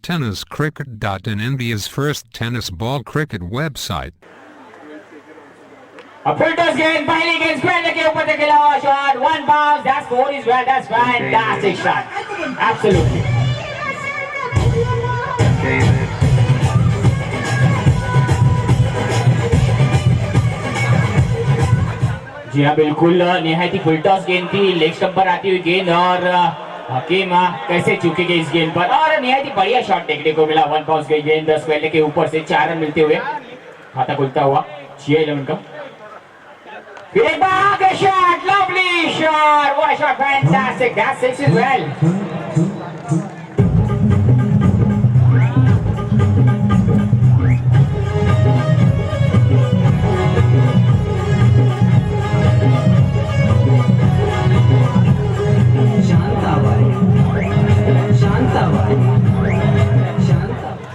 tenniscricket.in, India's first tennis ball cricket website. A filters गेंद पहली गेंद स्क्वायर के ऊपर से खेला हुआ shot, one bounce, that's four is well, that's fantastic shot, absolutely. जी हाँ बिल्कुल, निहायत ही फुल टॉस गेंद थी, लेग स्टंप पर आती हुई गेंद और हकीम कैसे चूकेंगे इस गेंद पर, और निहायत ही बढ़िया शॉट देखने को मिला, वन बाउंस गई गेंद स्क्वायर के ऊपर से, 4 रन मिलते हुए खाता खुलता हुआ GI11 का। फिर एक बार आगे shot, lovely shot, what a shot, fantastic, that's 6 as well.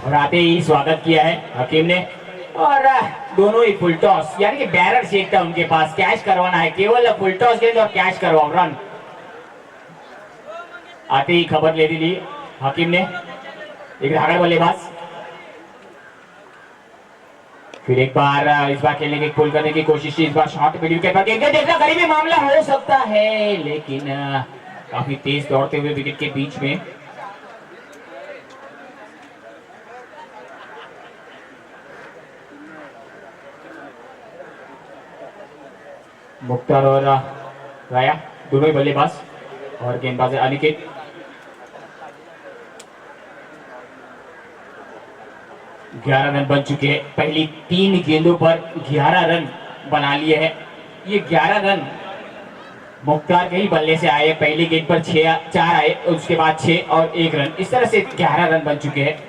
और आते ही स्वागत किया है हकीम ने, और दोनों ही फुल टॉस, यानी कि बैरर शेक था उनके पास, कैच करवाना है, केवल फुल टॉस गेंद और कैच करवाओ, रन। आते ही खबर ले ली हकीम ने, एक धागड़ बल्लेबाज, फिर एक बार इस बार खेलने की पुल करने की कोशिश थी, इस बार शॉट मिडिल के पर देखना करीबी मामला हो सकता है, लेकिन काफी तेज दौड़ते हुए विकेट के बीच में मुख्तार और राया दोनों ही बल्लेबाज, और गेंदबाज अनिकेत। ग्यारह रन बन चुके हैं, पहली 3 गेंदों पर 11 रन बना लिए हैं। ये 11 रन मुख्तार के ही बल्ले से आए, पहली गेंद पर 4 आए, उसके बाद 6 और 1 रन, इस तरह से 11 रन बन चुके हैं।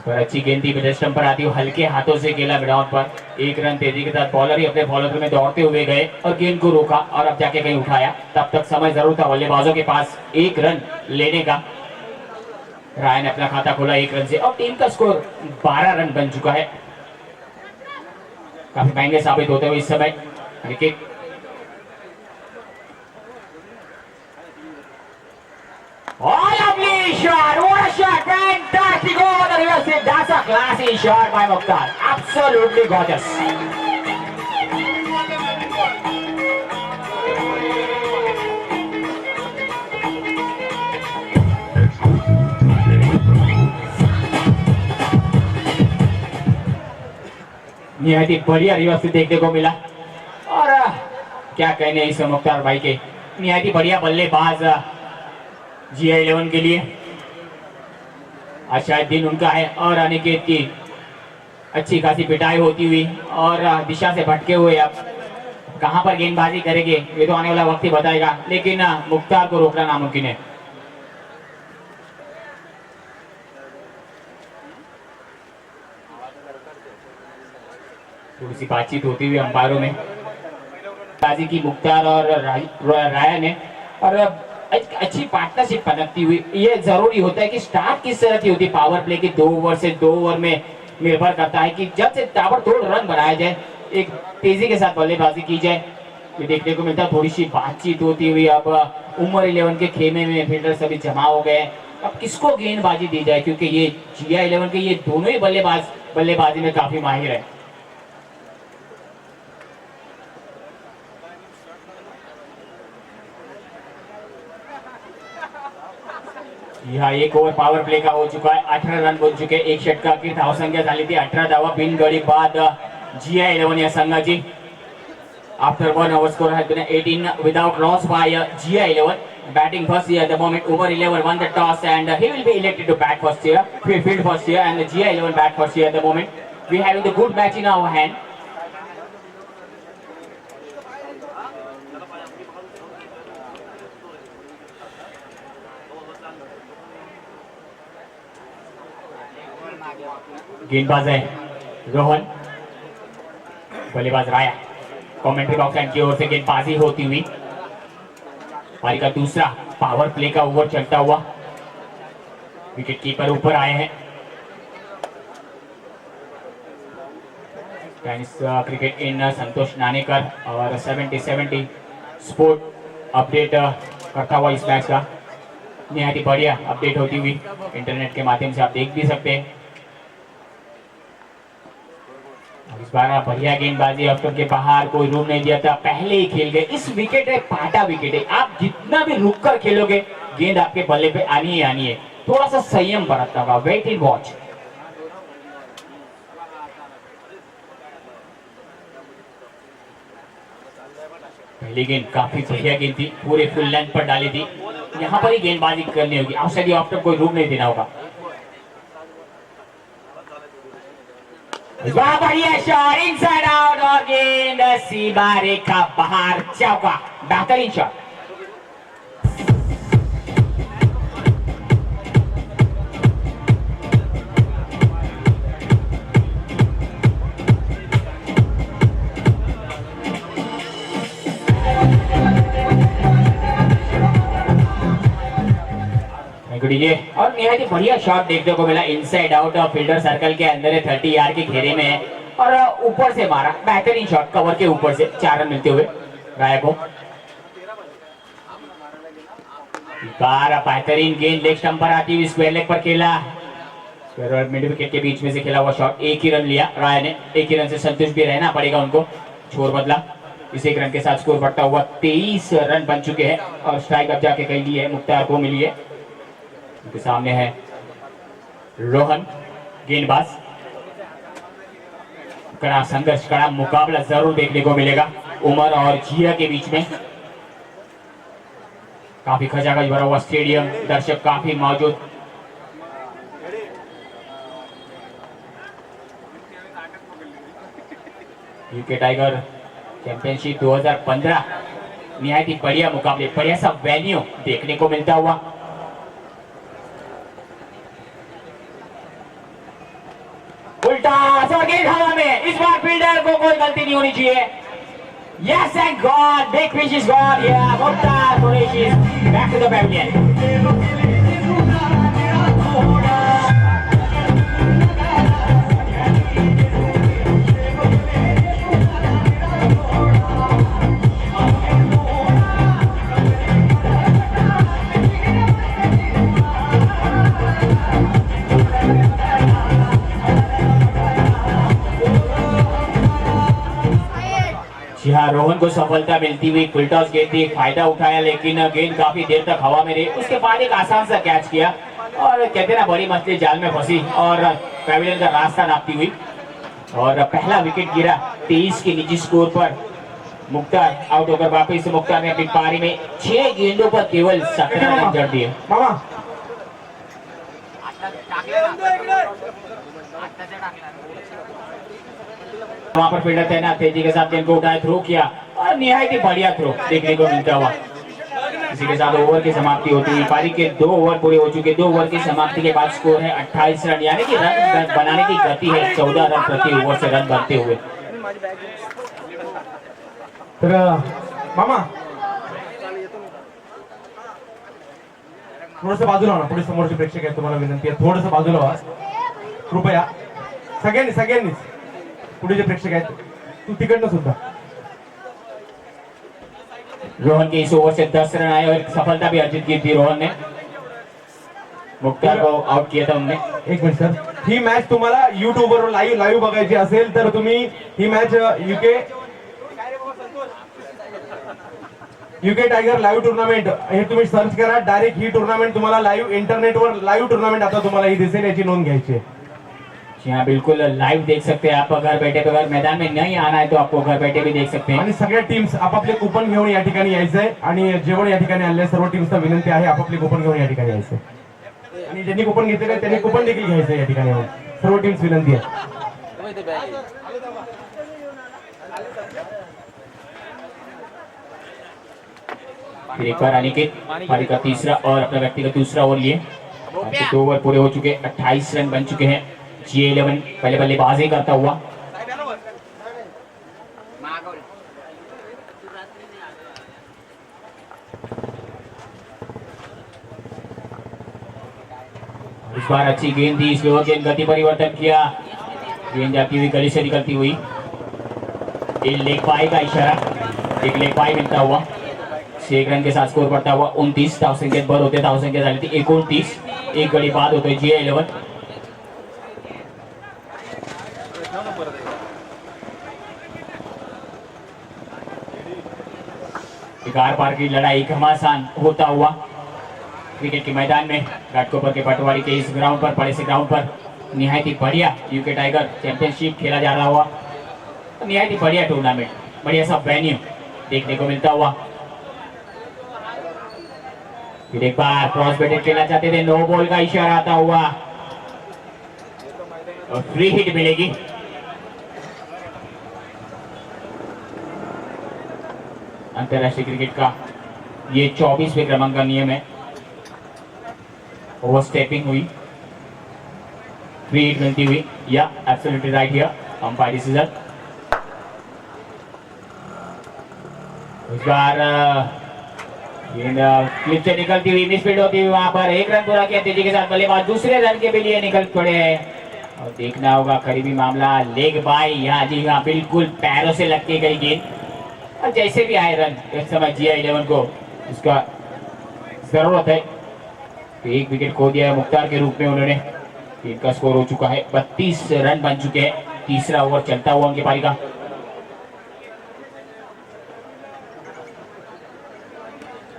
पर अच्छी गेंद थी, मिडल स्टंप पर आती हुई हल्के हाथों से खेला ग्राउंड पर, 1 रन तेजी के साथ बॉलर ही अपने फॉलोअर में दौड़ते हुए गए और गेंद को रोका और अब जाके कहीं उठाया, तब तक समय जरूर था बल्लेबाजों के पास 1 रन लेने का। राय ने अपना खाता खोला 1 रन से और टीम का स्कोर 12 रन बन चुका है, काफी महंगे साबित होते हुए इस समय wicket. Oh, lovely shot! What a shot! Fantastic over the reverse hit. That's a classy shot by Mukhtar. Absolutely gorgeous. निहायत ही बढ़िया रिवर्स देखने को मिला, और क्या कहने इस मुख्तार भाई के, निहायत ही बढ़िया बल्लेबाज GI11 के लिए। आज शायद दिन उनका है, और अनिकेत की अच्छी खासी पिटाई होती हुई और दिशा से भटके हुए अब कहां पर गेंदबाजी करेंगे ये तो आने वाला वक्त ही बताएगा, लेकिन मुख्तार को रोकना नामुमकिन है। थोड़ी सी बातचीत होती हुई अंपायरों में बाजी की मुख्तार और राया ने, और अच्छी पार्टनरशिप पनपती हुई। ये जरूरी होता है कि स्टार्ट किस तरह की होती है पावर प्ले की, 2 ओवर से 2 ओवर में निर्भर करता है कि जब से ताबड़तोड़ रन बनाया जाए, एक तेजी के साथ बल्लेबाजी की जाए, ये देखने को मिलता है। थोड़ी सी बातचीत होती हुई अब उमर 11 के खेमे में फील्डर सभी जमा हो गए, अब किसको गेंदबाजी दी जाए, क्योंकि ये GI11 के ये दोनों ही बल्लेबाज बल्लेबाजी में काफी माहिर है। यहाँ 1 ओव्हर पॉवर प्ले का हो चुका है, 18 रन बन चुके, 1 षटकातील धावसंख्या झाली ती 18 धावा बिनगडी बाद GI11 या संघाची। After 1 over score has been 18 without loss by GI11. Batting first here at the moment, Umar 11 won the toss and he will be elected to bat first here, field first here, and the GI11 bat first here at the moment. We are having the good match in our hand. गेंदबाज है रोहन, बल्लेबाज राया। Commentary box की ओर से गेंदबाजी होती हुई, पारी का दूसरा पावर प्ले का ओवर चलता हुआ, विकेट कीपर ऊपर आए हैं। टेनिस क्रिकेट इन संतोष नानेकर और 70-70 स्पोर्ट अपडेट करता हुआ इस मैच का। निहायत ही बढ़िया अपडेट होती हुई इंटरनेट के माध्यम से आप देख भी सकते हैं। इस बार बढ़िया गेंदबाजी, अब के बाहर कोई रूम नहीं दिया था, पहले ही खेल गए। इस विकेट है पाटा विकेट है, आप जितना भी रुक कर खेलोगे गेंद आपके बल्ले पे आनी ही आनी है। थोड़ा सा संयम बरतना होगा, वेट एंड वॉच। पहली गेंद काफी बढ़िया गेंद थी, पूरे फुल लेंथ पर डाली थी। यहाँ पर ही गेंदबाजी करनी होगी, आउटसाइड ऑफ कोई रूम नहीं देना होगा। बढ़िया शॉट, इनसाइड आउट और गेंद सीमा रेखा बाहर, चौका, बेहतरीन शॉट। और निहायत ही बढ़िया शॉट देखने को मिला, इनसाइड आउट और फील्डर सर्कल के अंदर है, 30 यार्ड के घेरे में है और ऊपर से मारा, बेहतरीन शॉट, कवर के ऊपर से 4 रन मिलते हुए राय को। बेहतरीन गेंद लेग स्टंप पर आती हुई स्क्वायर लेग पर खेला, स्क्वायर और मिड विकेट के बीच में से खेला हुआ शॉट। एक ही रन लिया राय ने, एक ही रन से संतुष्ट भी रहना पड़ेगा उनको, छोर बदला। इस एक रन के साथ स्कोर बढ़ता हुआ 23 रन बन चुके हैं और स्ट्राइक अब जाके कही ली है, मुख्तार को मिली है। उनके सामने है रोहन गेंदबाज। कड़ा संघर्ष, कड़ा मुकाबला जरूर देखने को मिलेगा उमर और जिया के बीच में। काफी खचाखच भरा हुआ स्टेडियम, दर्शक काफी मौजूद। यूके टाइगर चैंपियनशिप 2015 निहायत ही बढ़िया मुकाबले, बढ़िया सा वेन्यू देखने को मिलता हुआ। उल्टा गेंद हवा में, इस बार फील्डर को कोई गलती नहीं होनी चाहिए। Yes and God, big fish is gone. Yeah, Mukhtar Qureshi is back to the pavilion. जी हाँ, रोहन को सफलता मिलती हुई, फुल टॉस गेंद थी, फायदा उठाया लेकिन गेंद काफी देर तक हवा में रही। उसके बाद एक आसान सा कैच किया और कहते ना बड़ी मछली जाल में फंसी और पैविलियन का रास्ता नापती हुई और पहला विकेट गिरा 23 के निजी स्कोर पर। मुख्तार आउट होकर वापस मुख्तार ने अपनी पारी में 6 गेंदों पर केवल 17 रन जड़ दिए। वहां पर फील्डर तैनात, तेजी के साथ गेंद को उठाया, थ्रो किया और निहायत ही बढ़िया थ्रो देखने को मिलता हुआ। इसी के साथ ओवर की समाप्ति होती हुई, पारी के 2 ओवर पूरे हो चुके। 2 ओवर की समाप्ति के बाद स्कोर है 28 रन, यानी कि रन बनाने की गति है 14 रन प्रति ओवर से रन बनते हुए। मामा थोडंसं बाजूला ना, पुढे समोरचे प्रेक्षक आहेत, तुम्हाला विनंती आहे थोडंसं बाजूला व्हा कृपया, सगळ्यांनीच पुढे जे प्रेक्षक आहेत तू तिकडनं सुद्धा। रोहन के इस ओवर से 10 रन आए और सफलता भी अर्जित की थी रोहन ने, मुख्तार को आउट किया था उन्होंने। एक मिनिट सर, ही मॅच तुम्हाला YouTube वर लाईव्ह बघायची असेल तर तुम्ही ही match UK tiger live tournament हे तुम्ही सर्च करा, डायरेक्ट ही टुर्नामेंट तुम्हाला लाईव्ह इंटरनेटवर लाईव्ह टुर्नामेंट आता तुम्हाला ही दिसेल, याची नोंद घ्यायची आहे। यहाँ बिल्कुल लाइव देख सकते हैं आप, घर बैठे अगर मैदान में नहीं आना है तो आपको घर बैठे भी देख सकते हैं। आणि सगळ्या टीम्स आपापले कूपन घेऊन या ठिकाणी यायचंय आणि जेवण या ठिकाणी आले सर्व टीम्सला विनंती आहे आपापले कूपन घेऊन या ठिकाणी यायचंय आणि ज्यांनी कूपन घेतलेले त्यांनी कूपन देखील घ्यायचंय या ठिकाणी येऊन, सर्व टीम्स विनंती आहे। एक बार अनिकेत पारी का तीसरा और अपना व्यक्तिगत दूसरा ओवर लिए, 2 ओवर पूरे हो चुके, 28 रन बन चुके हैं। G11 पहले बल्लेबाजी करता हुआ, इस बार अच्छी गेंद थी, इस ओवर गेंद गति परिवर्तन किया, गेंद जाती हुई गली से निकलती हुई, एक लेग पाई का इशारा, एक लेग पाई मिलता हुआ। 6 रन के साथ स्कोर पड़ता हुआ 29. धावसंख्येत भर होते, धावसंख्या झाली ती 29. एक गडी बाद होतोय GI11. आर पार की लड़ाई घमासान होता हुआ क्रिकेट के मैदान में घाटकोपर के पटवारी के इस ग्राउंड पर, बड़े से ग्राउंड पर निहायत ही बढ़िया यूके टाइगर चैंपियनशिप खेला जा रहा हुआ. निहायत ही बढ़िया टूर्नामेंट, बढ़िया सा वेन्यू देखने को मिलता हुआ. फिर एक बार क्रॉस बैटेड खेलना चाहते थे, नो बॉल का इशारा आता हुआ और फ्री हिट मिलेगी. अंतरराष्ट्रीय क्रिकेट का ये 24वें क्रमांक का नियम है. ओवर स्टेपिंग हुई, फ्री हिट मिलती हुई. या absolutely right here, umpire decision. इस बार क्लिप से निकलती हुई, मिसफील्ड होती हुई, वहां पर 1 रन पूरा किया तेजी के साथ बल्लेबाज. दूसरे रन के लिए निकल पड़े हैं और देखना होगा करीबी मामला. लेग बाय, यहाँ जी हाँ बिल्कुल पैरों से लग के गई गेंद और जैसे भी आए रन. इस समय GI11 को इसका जरूरत है. एक विकेट खो दिया है मुख्तार के रूप में उन्होंने. इनका स्कोर हो चुका है 32 रन बन चुके हैं. तीसरा ओवर चलता हुआ उनकी पारी का.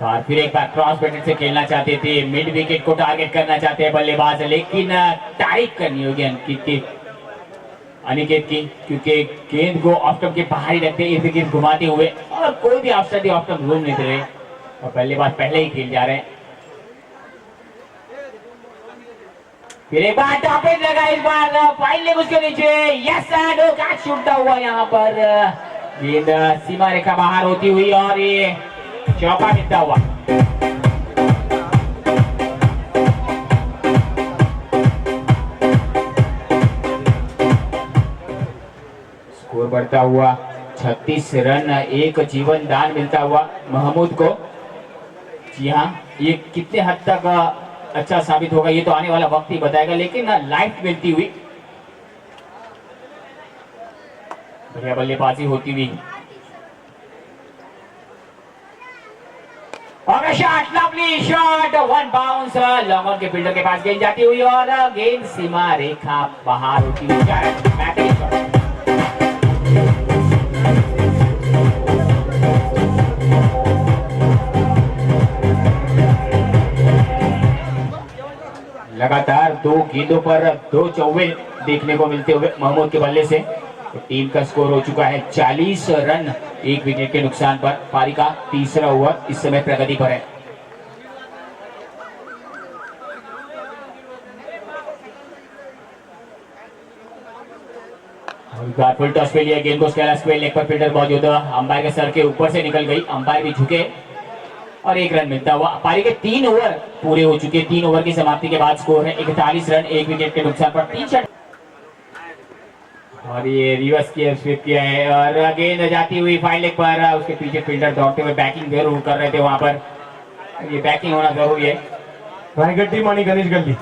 और फिर एक बार क्रॉस बैटेड से खेलना चाहते थे, मिड विकेट को टारगेट करना चाहते हैं बल्लेबाज, लेकिन तारीफ करनी होगी अनिकेत की, क्योंकि गेंद को ऑफ स्टंप के बाहर ही रखते, इर्द गिर्द घुमाते हुए और कोई भी ऑफ स्टंप घूम नहीं दे रहे और बल्लेबाज पहले ही खेल जा रहे हैं. फिर एक बार टॉपेज लगा, इस बार फाइन लेग उसके नीचे. यस एंड कैच छूटता हुआ यहाँ पर. गेंद सीमा रेखा बाहर होती हुई और ये चौका मिलता हुआ. स्कोर बढ़ता हुआ 36 रन. एक जीवन दान मिलता हुआ महमूद को. जी हाँ, ये कितने हद तक अच्छा साबित होगा ये तो आने वाला वक्त ही बताएगा, लेकिन लाइफ मिलती हुई, बढ़िया बल्लेबाजी होती हुई. और shot, lovely shot, 1 bounce. Long on के फील्डर के पास गेंद जाती हुई और गेंद सीमा रेखा बाहर होती हुई. लगातार 2 गेंदों पर 2 चौवे देखने को मिलते हुए महमूद के बल्ले से. तो टीम का स्कोर हो चुका है 40 रन, 1 विकेट के नुकसान पर. पारी का तीसरा ओवर इस समय प्रगति पर है. फुल टॉस पे लिया गेंद को, स्केला स्क्वेयर लेग पर फील्डर मौजूद. अंपायर के सर के ऊपर से निकल गई, अंपायर भी झुके और 1 रन मिलता हुआ. पारी के 3 ओवर पूरे हो चुके. 3 ओवर की समाप्ति के बाद स्कोर है 41 रन, 1 विकेट के नुकसान पर. 3 शॉट और ये रिवर्स किया, स्वीप किया है और गेंद जाती हुई फाइन लेग पर. उसके पीछे फील्डर दौड़ते हुए बैटिंग जरूर कर रहे थे वहां पर. ये बैटिंग होना जरूरी है. रायगड टीम आणि गणेश गल्ली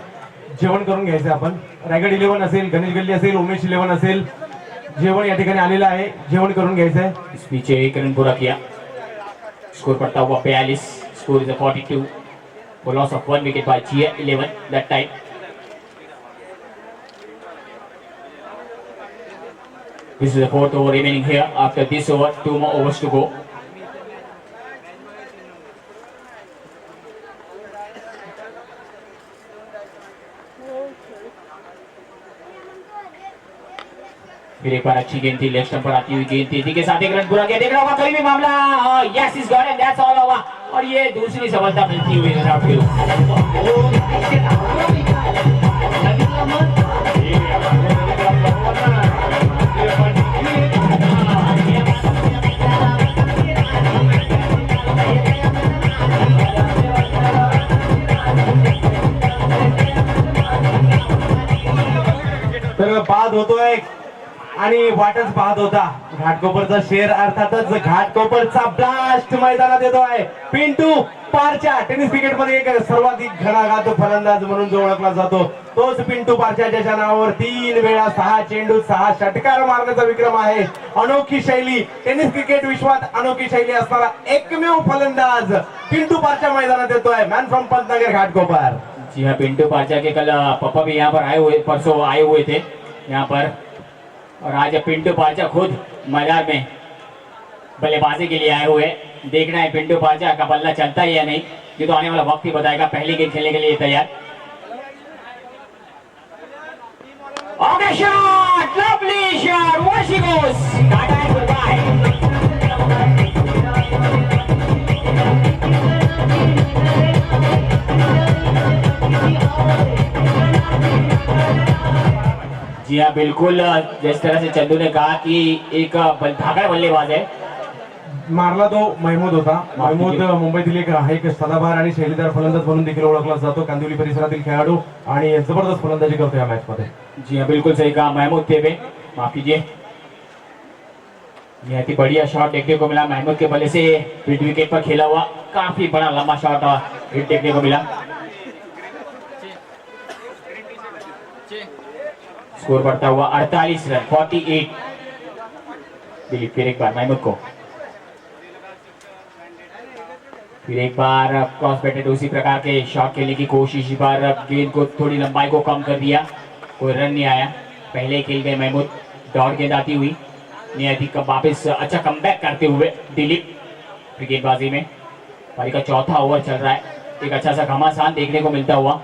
जेवण करून घ्यायचं आपण. रायगड 11 असेल, गणेश गल्ली असेल, उमेश 11 असेल, जेवण या ठिकाणी आलेलं आहे. जेवण करून घ्यायचंय. इस पीछे 1 रन पूरा किया. स्कोर पड़ता हुआ 42. Score is 42 for loss of 1 wicket by GI11 that time. This is the 4th over remaining here. After this over, 2 more overs to go. फिर एक बार अच्छी गेंद थी, लेफ्ट स्टंप पर आती हुई गेंद थी, के साथ 1 रन पूरा किया. देख रहा होगा करीबी मामला. Yes is got and that's all over. और ये दूसरी सफलता मिलती हुई नजर आती है. तर बाद होतोय आणि वाटच पाहत होता घाटकोपरचा शेर अर्थातच घाटकोपरचा ब्लास्ट मैदानात येतोय. पिंटू पारच्या टेनिस क्रिकेट मध्ये एक सर्वाधिक घणाघात फलंदाज म्हणून जो ओळखला जातो तोच पिंटू पारच्या, ज्याच्या नावावर 3 वेळा 6 चेंडू 6 षटकार मारण्याचा विक्रम आहे. अनोखी शैली, टेनिस क्रिकेट विश्वात अनोखी शैली असणारा एकमेव फलंदाज पिंटू पारच्या मैदानात येतोय. Man from Pantnagar Ghatkopar. जी हाँ, पिंटू पारचा के कल पापा भी यहाँ पर आए हुए, परसों आए हुए थे यहाँ पर, और आज पिंटू पारचा खुद मैदान में बल्लेबाजी के लिए आए हुए. देखना है पिंटू पारचा का बल्ला चलता है या नहीं, ये तो आने वाला वक्त ही बताएगा. पहली गेंद खेलने के लिए तैयार. Okay, shot, lovely shot, where she goes, Tata and goodbye. जी हाँ, बिल्कुल जिस तरह से चंदू ने कहा कि एक धाकड़ बल्लेबाज है. मारला तो महमूद होता. महमूद मुंबईतील एक सदाबहार आणि शैलीदार फलंदाज म्हणून देखील ओळखला जातो. कांदिवली परिसरातील खेळाडू आणि जबरदस्त फलंदाजी करतो या मॅच मध्ये. जी हाँ, बिल्कुल सही कहा महमूद तेबे, माफ कीजिए. बहुत ही बढ़िया शॉट देखने को मिला महमूद के बल्ले से, मिड विकेट पर खेला हुआ काफी बड़ा लंबा शॉट हिट देखने को मिला. स्कोर बढ़ता हुआ 48 रन 48. दिलीप फिर एक बार महमूद को, फिर एक बार क्रॉस बैटेड उसी प्रकार के शॉट खेलने की कोशिश. इस बार गेंद को थोड़ी लंबाई को कम कर दिया, कोई रन नहीं आया. पहले खेल गए महमूद, डॉट गेंद आती हुई नियति का वापस अच्छा कमबैक करते हुए दिलीप गेंदबाजी में. पारी का चौथा ओवर चल रहा है, एक अच्छा सा घमासान देखने को मिलता हुआ.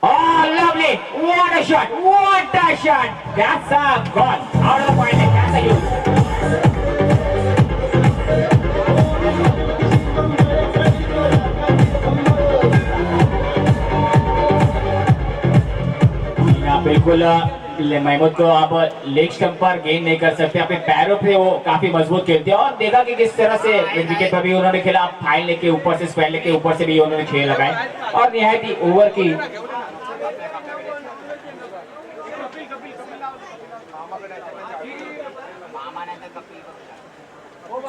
Oh, lovely! What a shot! What a shot! That's a goal! Out of the point, that's a huge. बिल्कुल महमूद को आप लेग स्टंप पर गेंद नहीं कर सकते, अपने पैरों पे वो काफी मजबूत खेलते हैं. और देखा कि किस तरह से विकेट पर भी उन्होंने खेला, फाइल लेके ऊपर से स्क्वायर लेके ऊपर से भी उन्होंने खेल लगाए. और निहायत ही ओवर की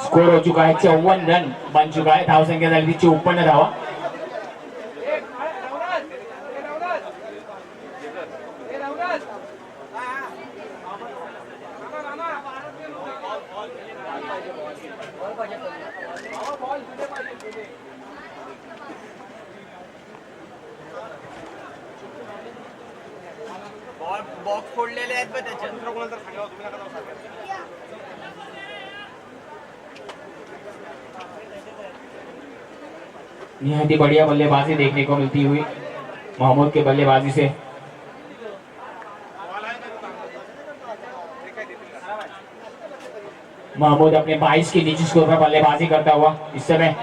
स्कोर हो चुका है 54 रन बन चुका है. धावसंख्या झाली 54 धावा. बॉक्स फोडलेले आहेत बघ त्याच्यात. निहायत ही बढ़िया बल्लेबाजी देखने को मिलती हुई महमूद के बल्लेबाजी से. महमूद अपने 22 के नीचे स्कोर पर बल्लेबाजी करता हुआ. इस समय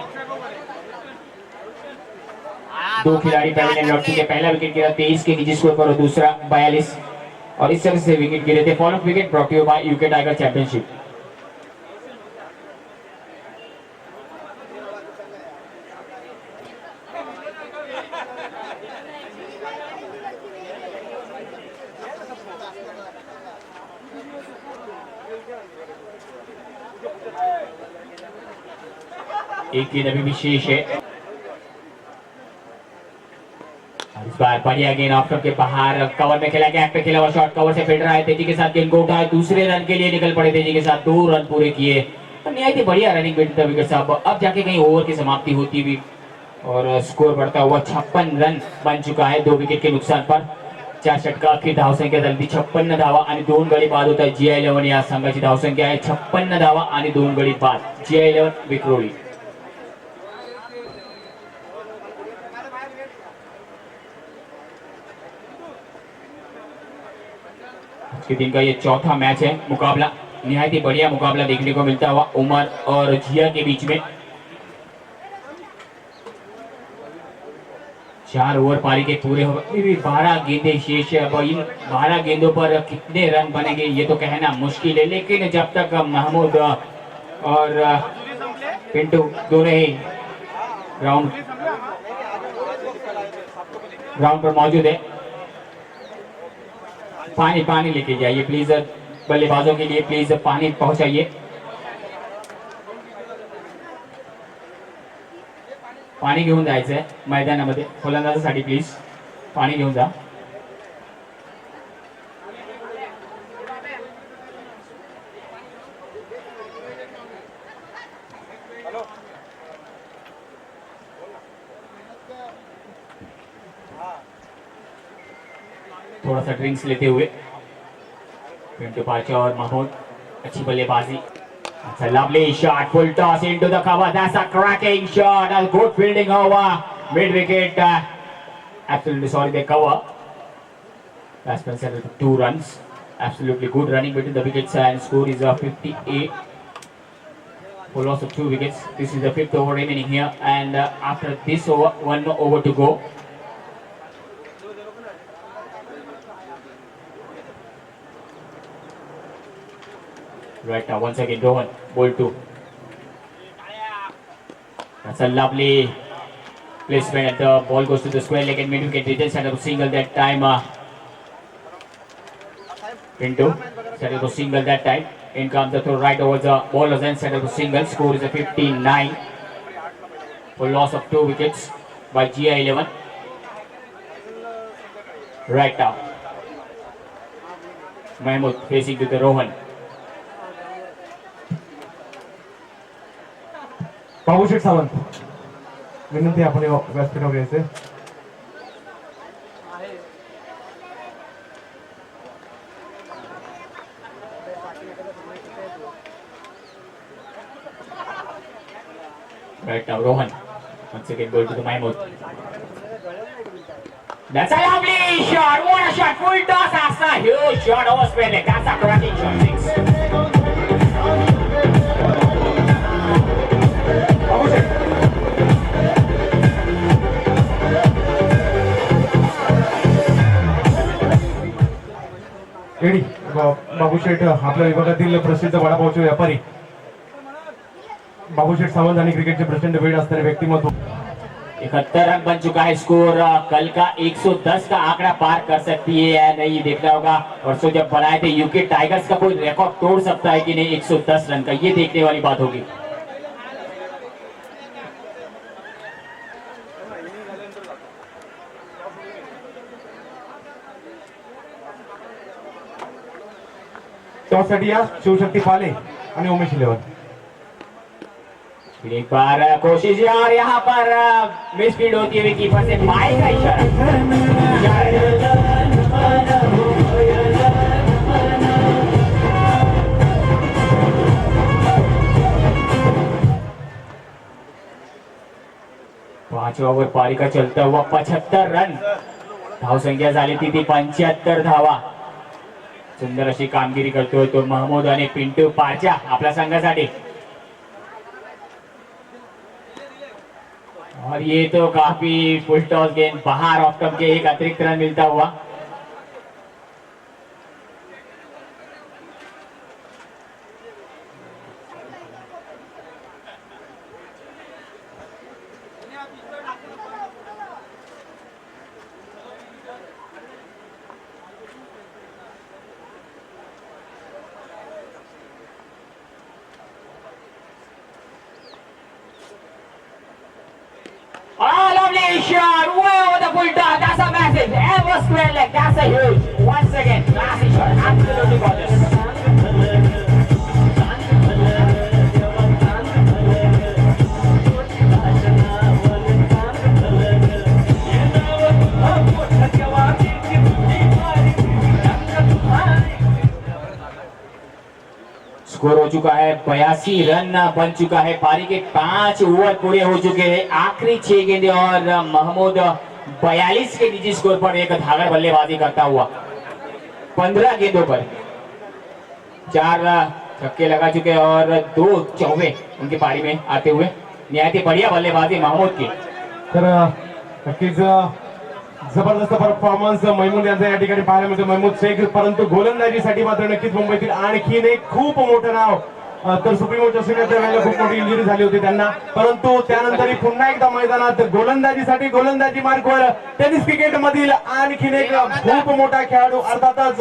दो खिलाड़ी पहले लौट चुके. पहला विकेट गिरा 23 के नीचे स्कोर पर और दूसरा 42. और इस तरह से विकेट गिरे थे. Follow wicket brought you by UK tiger championship. एक गेंद अभी भी शेष है. इस बार बढ़िया गेंद ऑफ के बाहर कवर में खेला गया, पे खेला हुआ शॉट कवर से फिट रहा है. तेजी के साथ गेंद को उठाए, दूसरे रन के लिए निकल पड़े. तेजी के साथ 2 रन पूरे किए. तो निहायत ही बढ़िया रनिंग विकेट विकेट साहब. अब जाके कहीं ओवर की समाप्ति होती हुई और स्कोर बढ़ता हुआ 56 रन बन चुका है 2 विकेट के नुकसान पर. 4 षटकार की धावसंख्या झाली 56 धावा आणि 2 गडी बाद होत आहे. GI11 या संघाची धावसंख्या आहे 56 धावा आणि 2 गडी बाद. GI11 विक्रोळी. के दिन का ये चौथा मैच है. मुकाबला निहायत ही बढ़िया मुकाबला देखने को मिलता हुआ उमर और जिया के बीच में. 4 ओवर पारी के पूरे हो गए. 12 गेंदें शेष है. अब इन 12 गेंदों पर कितने रन बनेंगे ये तो कहना मुश्किल है. लेकिन जब तक महमूद और पिंटू दोनों ही ग्राउंड पर मौजूद है। पानी लेके जाइए प्लीज, बल्लेबाजों के लिए प्लीज पानी पहुंचाइए। पाणी घेऊन जायचंय मैदानामध्ये फलंदाजासाठी, प्लीज पाणी घेऊन जा। थोड़ा सा ड्रिंक्स लेते हुए पिंटू पार्चा और महमूद, अच्छी बल्लेबाजी। It's a lovely shot, full toss into the cover. That's a cracking shot. A good fielding over mid wicket. Absolutely sorry, they cover. Batsman set with 2 runs. Absolutely good running between the wickets, and score is 58. For loss of 2 wickets. This is the 5th over remaining here, and after this over, 1 over to go. Right now, once again, Rohan, ball 2. That's a lovely placement, and the ball goes to the square leg, and mid-wicket didn't set up a single that time. Pinto set up a single that time. In comes the throw right over the ball, and then set up a single. Score is a 59 for loss of 2 wickets by GI11. Right now, Mahmood facing to the Rohan. Babusheth Sawant, विनंती आपण व्यासपीठावर यायचे। Right now, Rohan. Once again, goal to the Mahmood. That's a lovely shot. What a shot. Full toss. That's a huge shot over square leg. That's a cracking shot. 6. एडी बाबूशेठ आपल्या विभागातील प्रसिद्ध वडापावचे व्यापारी बाबूशेठ सावंत आणि क्रिकेटचे प्रचंड वेळ असणारे व्यक्तिमत्व। 71 रन बन चुका है स्कोर। कल का 110 का आंकड़ा पार कर सकती है या नहीं, देखना होगा। परसों जब बनाए थे यूके टाइगर्स का कोई रिकॉर्ड तोड़ सकता है कि नहीं 110 रन का, ये देखने वाली बात होगी। त्यासाठी या शिवशक्ती पाले आणि उमेश इलेवन। एक बार कोशिश और यहाँ पर मिसफील्ड होती हुई कीपर से बाई का इशारा। पांचवा ओव्हर पारी का चलता हुआ 75 रन, धाव संख्या झाली ती 75 धावा। सुंदर अशी कामगिरी करतोय तो महमूद आणि पिंटू पार्चा आपल्या संघासाठी। और ये तो काफी फुल टॉस गेंद बाहर, ऑफ स्टंप के एक अतिरिक्त रन मिलता हुआ। Oh, lovely shot! Way over the full toss. That's a massive. Ever square leg. That's a huge. Once again, massive shot. Absolutely gorgeous. Score हो चुका है 82 रन बन चुका है। पारी के 5 ओवर पूरे हो चुके हैं। आखिरी 6 गेंदें और महमूद 42 के निजी स्कोर पर एक धागड़ बल्लेबाजी करता हुआ 15 गेंदों पर 4 छक्के लगा चुके हैं और 2 चौके उनकी पारी में आते हुए। निहायत ही बढ़िया बल्लेबाजी महमूद की। तर नक्कीच जबरदस्त परफॉर्मन्स महमूद यांचा या ठिकाणी पाहायला मिळतो, महमूद शेख। परंतु गोलंदाजीसाठी मात्र नक्कीच मुंबईतील आणखीन एक खूप मोठं नाव तर सुप्रीमो चषक त्यावेळेला खूप मोठी इंजुरी झाली होती त्यांना, परंतु त्यानंतरही पुन्हा एकदा मैदानात गोलंदाजीसाठी गोलंदाजी मार्गवर टेनिस क्रिकेट मधील आणखीन एक खूप मोठा खेळाडू अर्थातच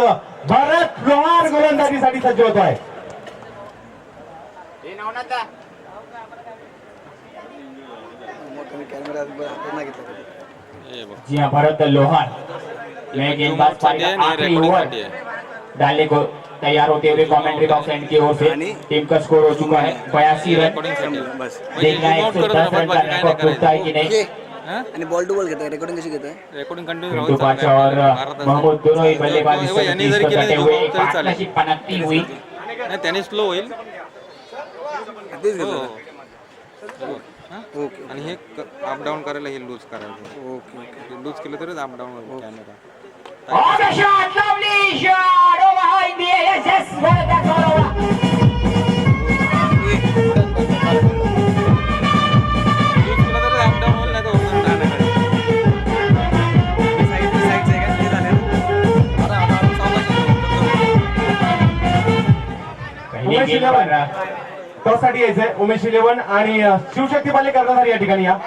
भरत लोहार गोलंदाजीसाठी सज्ज होतो आहे. जी हाँ, भरत लोहार नए गेंदबाज पारी का आखिरी ओवर डालने को तैयार होते हुए कमेंट्री बॉक्स एंड की ओर से टीम का स्कोर हो चुका है 82 रन. देखना है 110 रन का रिकॉर्ड टूटता है कि नहीं. आणि बॉल टू बॉल घेताय, रेकॉर्डिंग कशी घेताय? रेकॉर्डिंग कंटिन्यू पिंटू पाचा और महमूद दोनों ही बल्लेबाज इस पर करते हुए पार्टनरशिप पनपती हुई. नाही त्याने स्लो होईल. तेच घेतो. ओके. आणि हे अप डाऊन करायला हे लूज करायचं. ओके. लूज केलं तरच अप डाऊन होईल camera. Oh, the shot, lovely shot, oh behind the yes, yes, well, that's all over. Loose केलं तरच अप डाऊन होईल, नाही तर होणार नाही. पहली गेंद पर टॉस साठी यायचंय उमेश इलेव्हन आणि शिवशक्ती पाले कर्णधार या ठिकाणी या.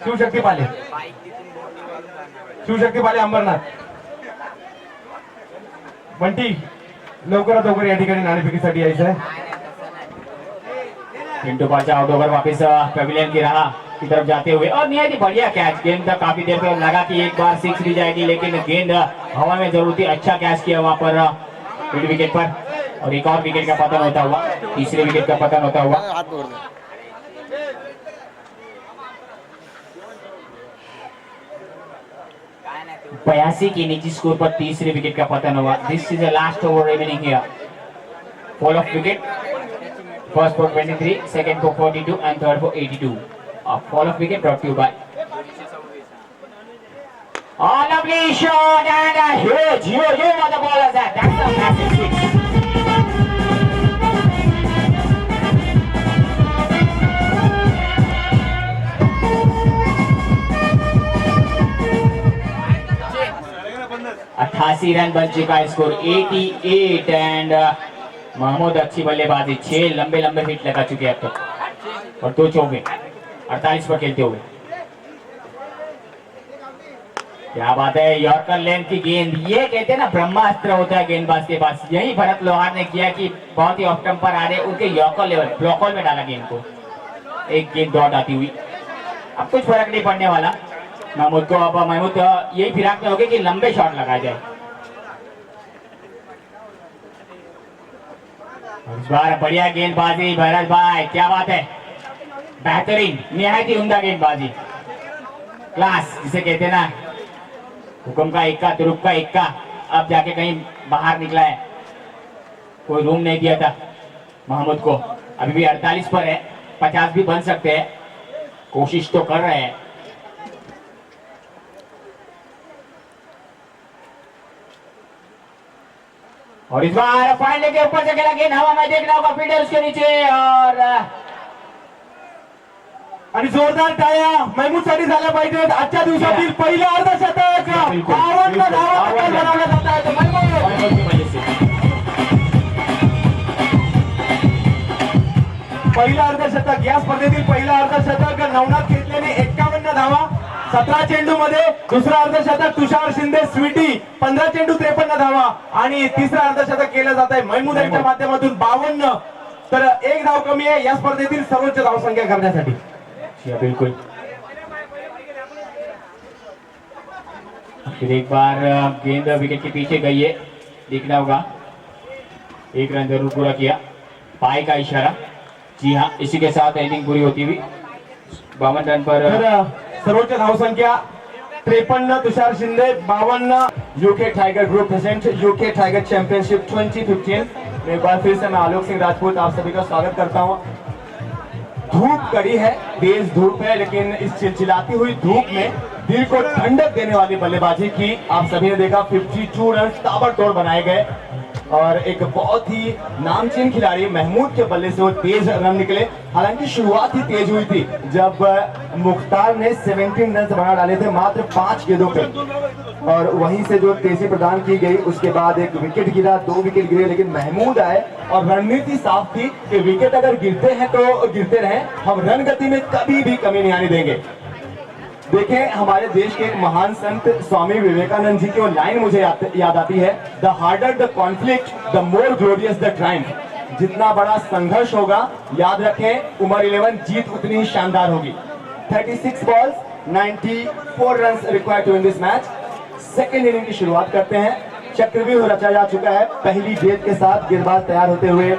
शिवशक्ती पाले अंबरनाथ बंटी लवकरात लवकर या ठिकाणी नाणेफेकीसाठी यायचंय. पिंटू पाचा आउट ओवर वापस पेविलियन की राह की तरफ जाते हुए और निहायत ही बढ़िया कैच. गेंद तक काफी देर तक लगा कि एक बार सिक्स भी जाएगी, लेकिन गेंद हवा में जरूर थी. अच्छा कैच किया वहां पर मिड विकेट पर, और एक और विकेट का पतन होता हुआ, तीसरे विकेट का पतन होता हुआ. हात पकडतो. 82 के नीचे स्कोर पर तीसरे विकेट का पतन हुआ. This is the last over remaining here. Fall of wicket, first for 23, second for 42 and third for 82. Fall of wicket brought to you by lovely shot and a huge on the ball as that. That's a massive six. अट्ठासी run बन चुका है score 88 and Mahmood अच्छी बल्लेबाजी. 6 लंबे hit लगा चुके हैं अब तक और 2 चौके 48 पर खेलते हुए. क्या बात है, यॉर्कर लेंथ की गेंद. ये कहते हैं ना ब्रह्मास्त्र होता है गेंदबाज के पास. यही भरत लोहार ने किया कि बहुत ही ऑफ टेम्पर आ रहे उनके यॉर्कर लेवल ब्लॉक हॉल में डाला गेंद को. एक गेंद डॉट आती हुई. अब कुछ फर्क नहीं पड़ने वाला महमूद को. अब महमूद यही फिराक में होगी कि लंबे शॉट लगाए जाए. इस बार बढ़िया गेंदबाजी भरत भाई, क्या बात है, बेहतरीन, निहायत ही उम्दा गेंदबाजी. क्लास जिसे कहते हैं ना, हुक्म का इक्का, तुरुप का इक्का. अब जाके कहीं बाहर निकला है, कोई रूम नहीं दिया था महमूद को. अभी भी 48 पर है, 50 भी बन सकते हैं, कोशिश तो कर रहे हैं. और इस बार फाइन लेके ऊपर से खेला गेंद हवा में, देखना होगा फील्डर उसके नीचे. और आणि जोरदार टाळ्या महमूद साठी झाल्या पाहिजेत. आजच्या दिवसातील पहिलं अर्धशतक 52 धावा बनवल्या जात आहेत. पहिलं अर्धशतक, या स्पर्धेतील पहिलं अर्धशतक नवनाथ खेतलेने 51 धावा 17 चेंडू मध्ये. दुसरा अर्धशतक तुषार शिंदे स्वीटी 15 चेंडू 53 धावा. आणि तिसरा अर्धशतक केलं जात आहे महमूद यांच्या माध्यमातून 52. तर एक धाव कमी आहे या स्पर्धेतील सर्वोच्च धावसंख्या करण्यासाठी. बिल्कुल. फिर एक बार गेंद विकेट के पीछे गई है, देखना होगा. एक रन जरूर पूरा किया, पाई का इशारा. जी हाँ, इसी के साथ इनिंग पूरी होती हुई 52 रन पर. सर्वोच्च धावसंख्या 53 Tushar Shinde 52. UK tiger group present UK tiger championship 2015 में एक बार फिर से मैं आलोक सिंह राजपूत आप सभी का स्वागत करता हूं. धूप कड़ी है, तेज धूप है, लेकिन इस चिलचिलाती हुई धूप में दिल को ठंडक देने वाली बल्लेबाजी की आप सभी ने देखा. 52 रन ताबड़तोड़ बनाए गए. और एक बहुत ही नामचीन खिलाड़ी महमूद के बल्ले से वो तेज रन निकले। हालांकि शुरुआत ही तेज हुई थी जब मुख्तार ने 17 रन बना डाले थे मात्र 5 गेंदों पे, और वहीं से जो तेजी प्रदान की गई उसके बाद एक विकेट गिरा, 2 विकेट गिरे, लेकिन महमूद आए और रणनीति साफ थी कि विकेट अगर गिरते हैं तो गिरते रहें, हम रन गति में कभी भी कमी नहीं आने देंगे। देखें, हमारे देश के एक महान संत स्वामी विवेकानंद जी की वो लाइन मुझे याद आती है, the harder the conflict the more glorious the Triumph. जितना बड़ा संघर्ष होगा, याद रखें उमर 11 जीत उतनी ही शानदार होगी। 36 balls 94 run required to win this match. Second inning की शुरुआत करते हैं। चक्रव्यूह रचा जा चुका है। पहली गेंद के साथ गेंदबाज तैयार होते हुए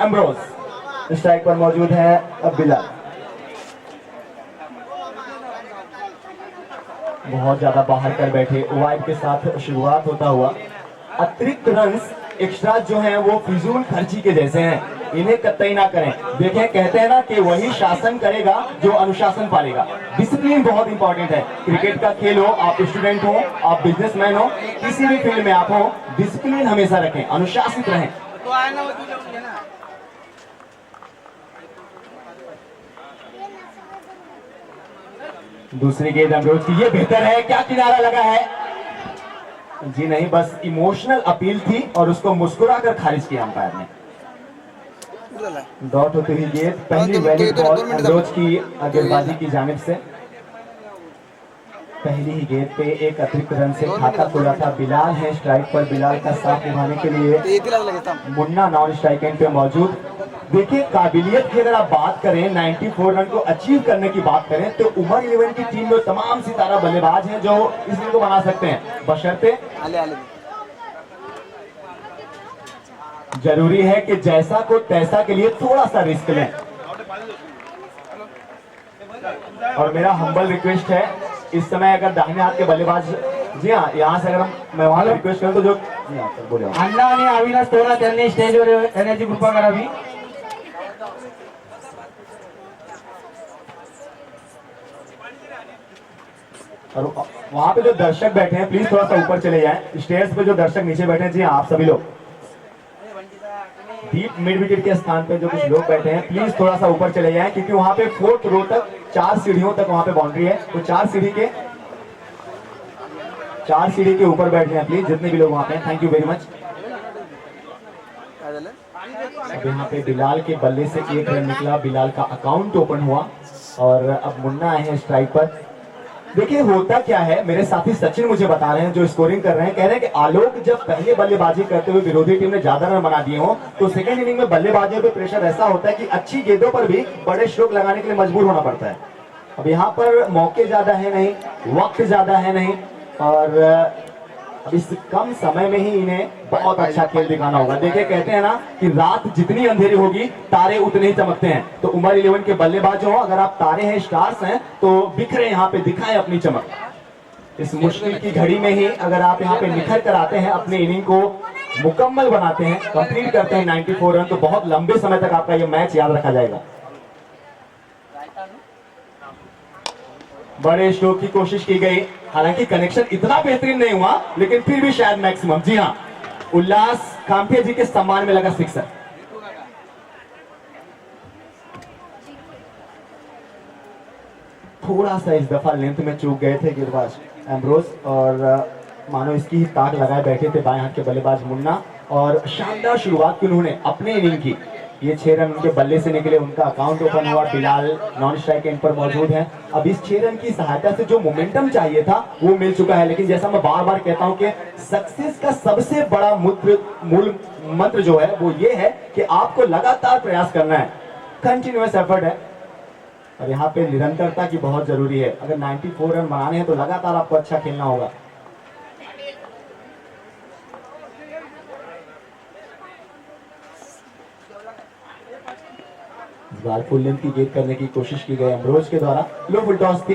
एम्ब्रोज स्ट्राइक पर मौजूद है। अब बिलाल बहुत ज्यादा बाहर कर बैठे, वाइड के साथ शुरुआत होता हुआ। अतिरिक्त रन्स एक्स्ट्रा जो हैं वो फिजूल खर्ची के जैसे हैं, इन्हें कतई ना करें। देखें, कहते हैं ना कि वही शासन करेगा जो अनुशासन पालेगा। डिसिप्लिन बहुत इंपॉर्टेंट है। क्रिकेट का खेल हो, आप स्टूडेंट हो, आप बिजनेसमैन हो, किसी भी फील्ड में आप हो, डिसिप्लिन हमेशा रखें, अनुशासित रहें। तो आया ना वो तू जाऊंगे ना। दूसरी गेंद अमरोज की, ये बेहतर है, क्या किनारा लगा है? जी नहीं, बस इमोशनल अपील थी और उसको मुस्कुरा कर खारिज किया अंपायर ने। डॉट होते ही गेंद, पहली वैलिड बॉल अमरोज की गेंदबाजी की जानिब से। पहली ही गेंद पे एक अतिरिक्त रन से खाता खुला था। बिलाल है स्ट्राइक पर, बिलाल का साथ निभाने के लिए मुन्ना नॉन स्ट्राइक एंड पे मौजूद। देखिए, काबिलियत की अगर आप बात करें, 94 रन को अचीव करने की बात करें, तो उमर 11 की टीम में तमाम सितारा बल्लेबाज हैं जो इस इनिंग को बना सकते हैं, बशर्ते जरूरी है कि जैसा को तैसा के लिए थोड़ा सा रिस्क लें। और मेरा हम्बल रिक्वेस्ट है, इस समय अगर दाहिने हाथ के बल्लेबाज, जी हाँ, यहाँ से अगर मैं वहां रिक्वेस्ट करूं तो जो जी हाँ सर बोले, अण्णा आणि अविनाश तोरा त्यांनी स्टेजवर येण्याची कृपा करावी। और वहां पे जो दर्शक बैठे हैं प्लीज थोड़ा सा ऊपर चले जाएं। स्टेयर्स पे जो दर्शक नीचे बैठे हैं, जी हाँ आप सभी लोग, डीप मिड विकेट के स्थान पे जो कुछ लोग बैठे हैं प्लीज थोड़ा सा ऊपर चले जाएं, क्योंकि वहां पे 4th रो तक 4 सीढ़ियों तक वहां पे बाउंड्री है, तो 4 सीढ़ी के ऊपर बैठ जाएं प्लीज, जितने भी लोग वहां पे। Thank you very much. अब यहाँ पे बिलाल के बल्ले से 1 रन निकला, बिलाल का अकाउंट ओपन हुआ और अब मुन्ना आए हैं स्ट्राइक पर। देखिए, होता क्या है, मेरे साथी सचिन मुझे बता रहे हैं जो स्कोरिंग कर रहे हैं, कह रहे हैं कि आलोक जब पहले बल्लेबाजी करते हुए विरोधी टीम ने ज्यादा रन बना दिए हो तो सेकंड इनिंग में बल्लेबाजों पे प्रेशर ऐसा होता है कि अच्छी गेंदों पर भी बड़े स्ट्रोक लगाने के लिए मजबूर होना पड़ता है। अब यहाँ पर मौके ज्यादा है नहीं, वक्त ज्यादा है नहीं, और अब इस कम समय में ही इन्हें बहुत अच्छा खेल दिखाना होगा। देखिए, कहते हैं ना कि रात जितनी अंधेरी होगी तारे उतने ही चमकते हैं, तो उमर 11 के बल्लेबाज हो, अगर आप तारे हैं, स्टार्स हैं, तो बिखरे यहाँ पे, दिखाएं अपनी चमक। इस मुश्किल की घड़ी में ही अगर आप यहाँ पे निखर कर आते हैं, अपने इनिंग को मुकम्मल बनाते हैं, कंप्लीट करते हैं 94 रन, तो बहुत लंबे समय तक आपका ये मैच याद रखा जाएगा। बड़े स्ट्रोक की कोशिश की गई, हालांकि कनेक्शन इतना बेहतरीन नहीं हुआ, लेकिन फिर भी शायद मैक्सिमम। जी हाँ, उल्लास कांपिया जी के सम्मान में लगा सिक्सर। थोड़ा सा इस दफा लेंथ में चूक गए थे गेंदबाज एम्ब्रोज, और मानो इसकी ही ताक लगाए बैठे थे बाएं हाथ के बल्लेबाज मुन्ना, और शानदार शुरुआत की उन्होंने अपने इनिंग की। ये 6 रन उनके बल्ले से निकले, उनका अकाउंट ओपन हुआ। बिलाल नॉन स्ट्राइक एंड पर मौजूद हैं। अब इस 6 रन की सहायता से जो मोमेंटम चाहिए था वो मिल चुका है, लेकिन जैसा मैं बार बार कहता हूं कि सक्सेस का सबसे बड़ा मूल मंत्र जो है वो ये है कि आपको लगातार प्रयास करना है, कंटिन्यूअस एफर्ट है, और यहाँ पे निरंतरता की बहुत जरूरी है। अगर 94 रन बनाने हैं तो लगातार आपको अच्छा खेलना होगा। इस बार फुल लेंथ की गेंद करने की कोशिश की गई अमरोज के द्वारा, लो फुल टॉस थी,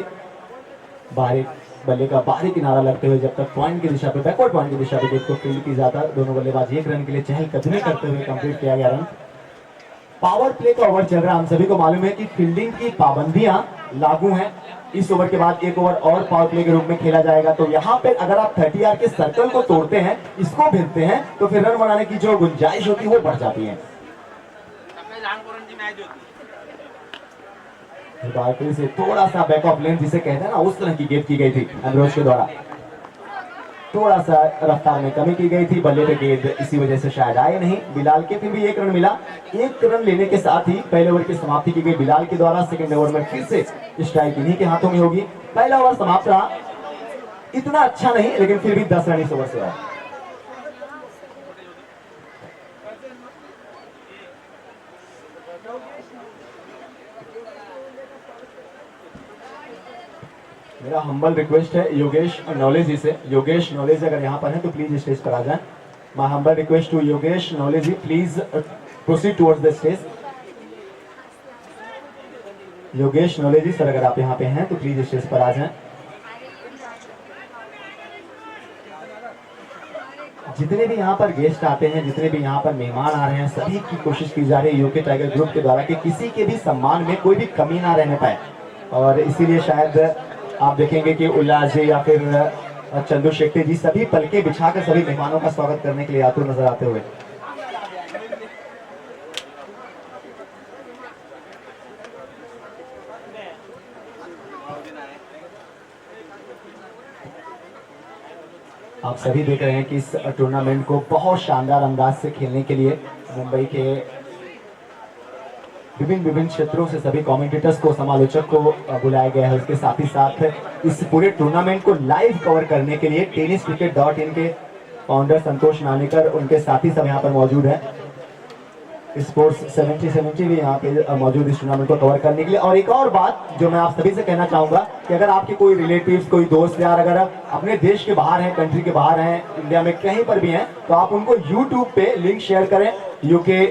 बाहरी बल्ले का बाहरी किनारा लगते हुए जब तक पॉइंट की दिशा पे, बैकवर्ड पॉइंट की दिशा पे गेंद को फील्ड की जाता, दोनों बल्लेबाज 1 रन के लिए चहलकदमी करते हुए कंप्लीट किया गया रन। पावर प्ले का ओवर चल रहा है। हम सभी को मालूम है कि फील्डिंग की पाबंदियां लागू हैं। इस ओवर के बाद एक ओवर और पावर प्ले के रूप में खेला जाएगा। तो यहाँ पे अगर आप 30 आर के सर्कल को तोड़ते हैं, इसको भिड़ते हैं, तो फिर रन बनाने की जो गुंजाइश होती है वो बढ़ जाती है। फिर से थोड़ा सा बैक ऑफ लेंथ जिसे कहते हैं ना, उस तरह की गेंद की गई थी अमरोज के द्वारा। थोड़ा सा रफ्तार में कमी की गई थी, बल्ले पे गेंद इसी वजह से शायद आए नहीं बिलाल के। फिर भी 1 रन मिला। 1 रन लेने के साथ ही पहले ओवर की समाप्ति की गई बिलाल के द्वारा। सेकंड ओवर में फिर से स्ट्राइक इन्हीं के हाथों में होगी। पहला ओवर समाप्त रहा, इतना अच्छा नहीं, लेकिन फिर भी 10 रन इस ओवर से आए। मेरा हम्बल रिक्वेस्ट है योगेश नॉलेज जी से, योगेश नॉलेज अगर यहाँ पर है तो प्लीज स्टेज पर आ जाएं। My humble request to Yogesh knowledge ji, please proceed towards the stage. Yogesh knowledge ji sir, अगर आप यहाँ पे हैं तो प्लीज स्टेज पर आ जाएं। जितने भी यहाँ पर गेस्ट आते हैं, जितने भी यहाँ पर मेहमान आ रहे हैं, सभी की कोशिश की जा रही है यूके टाइगर ग्रुप के द्वारा कि किसी के भी सम्मान में कोई भी कमी ना रहने पाए। और इसीलिए शायद आप देखेंगे कि उल्लास जी या फिर चंदू शेट्टी जी सभी पलके बिछाकर सभी मेहमानों का स्वागत करने के लिए आतुर नजर आते हुए। आप सभी देख रहे हैं कि इस टूर्नामेंट को बहुत शानदार अंदाज से खेलने के लिए मुंबई के विभिन्न क्षेत्रों से सभी कमेंटेटर्स को, समालोचक को बुलाया गया है। उसके साथ ही साथ इस पूरे टूर्नामेंट को लाइव कवर करने के लिए tenniscricket.in के फाउंडर संतोष नानेकर, उनके साथी सब यहाँ पर मौजूद हैं। स्पोर्ट्स 70 भी यहाँ पे मौजूद इस टूर्नामेंट को कवर करने के लिए। और एक और बात जो मैं आप सभी से कहना चाहूंगा कि अगर आपके कोई रिलेटिव्स, कोई दोस्त यार अगर अपने देश के बाहर हैं, कंट्री के बाहर हैं, इंडिया में कहीं पर भी हैं, तो आप उनको यूट्यूब पे लिंक शेयर करें, यूके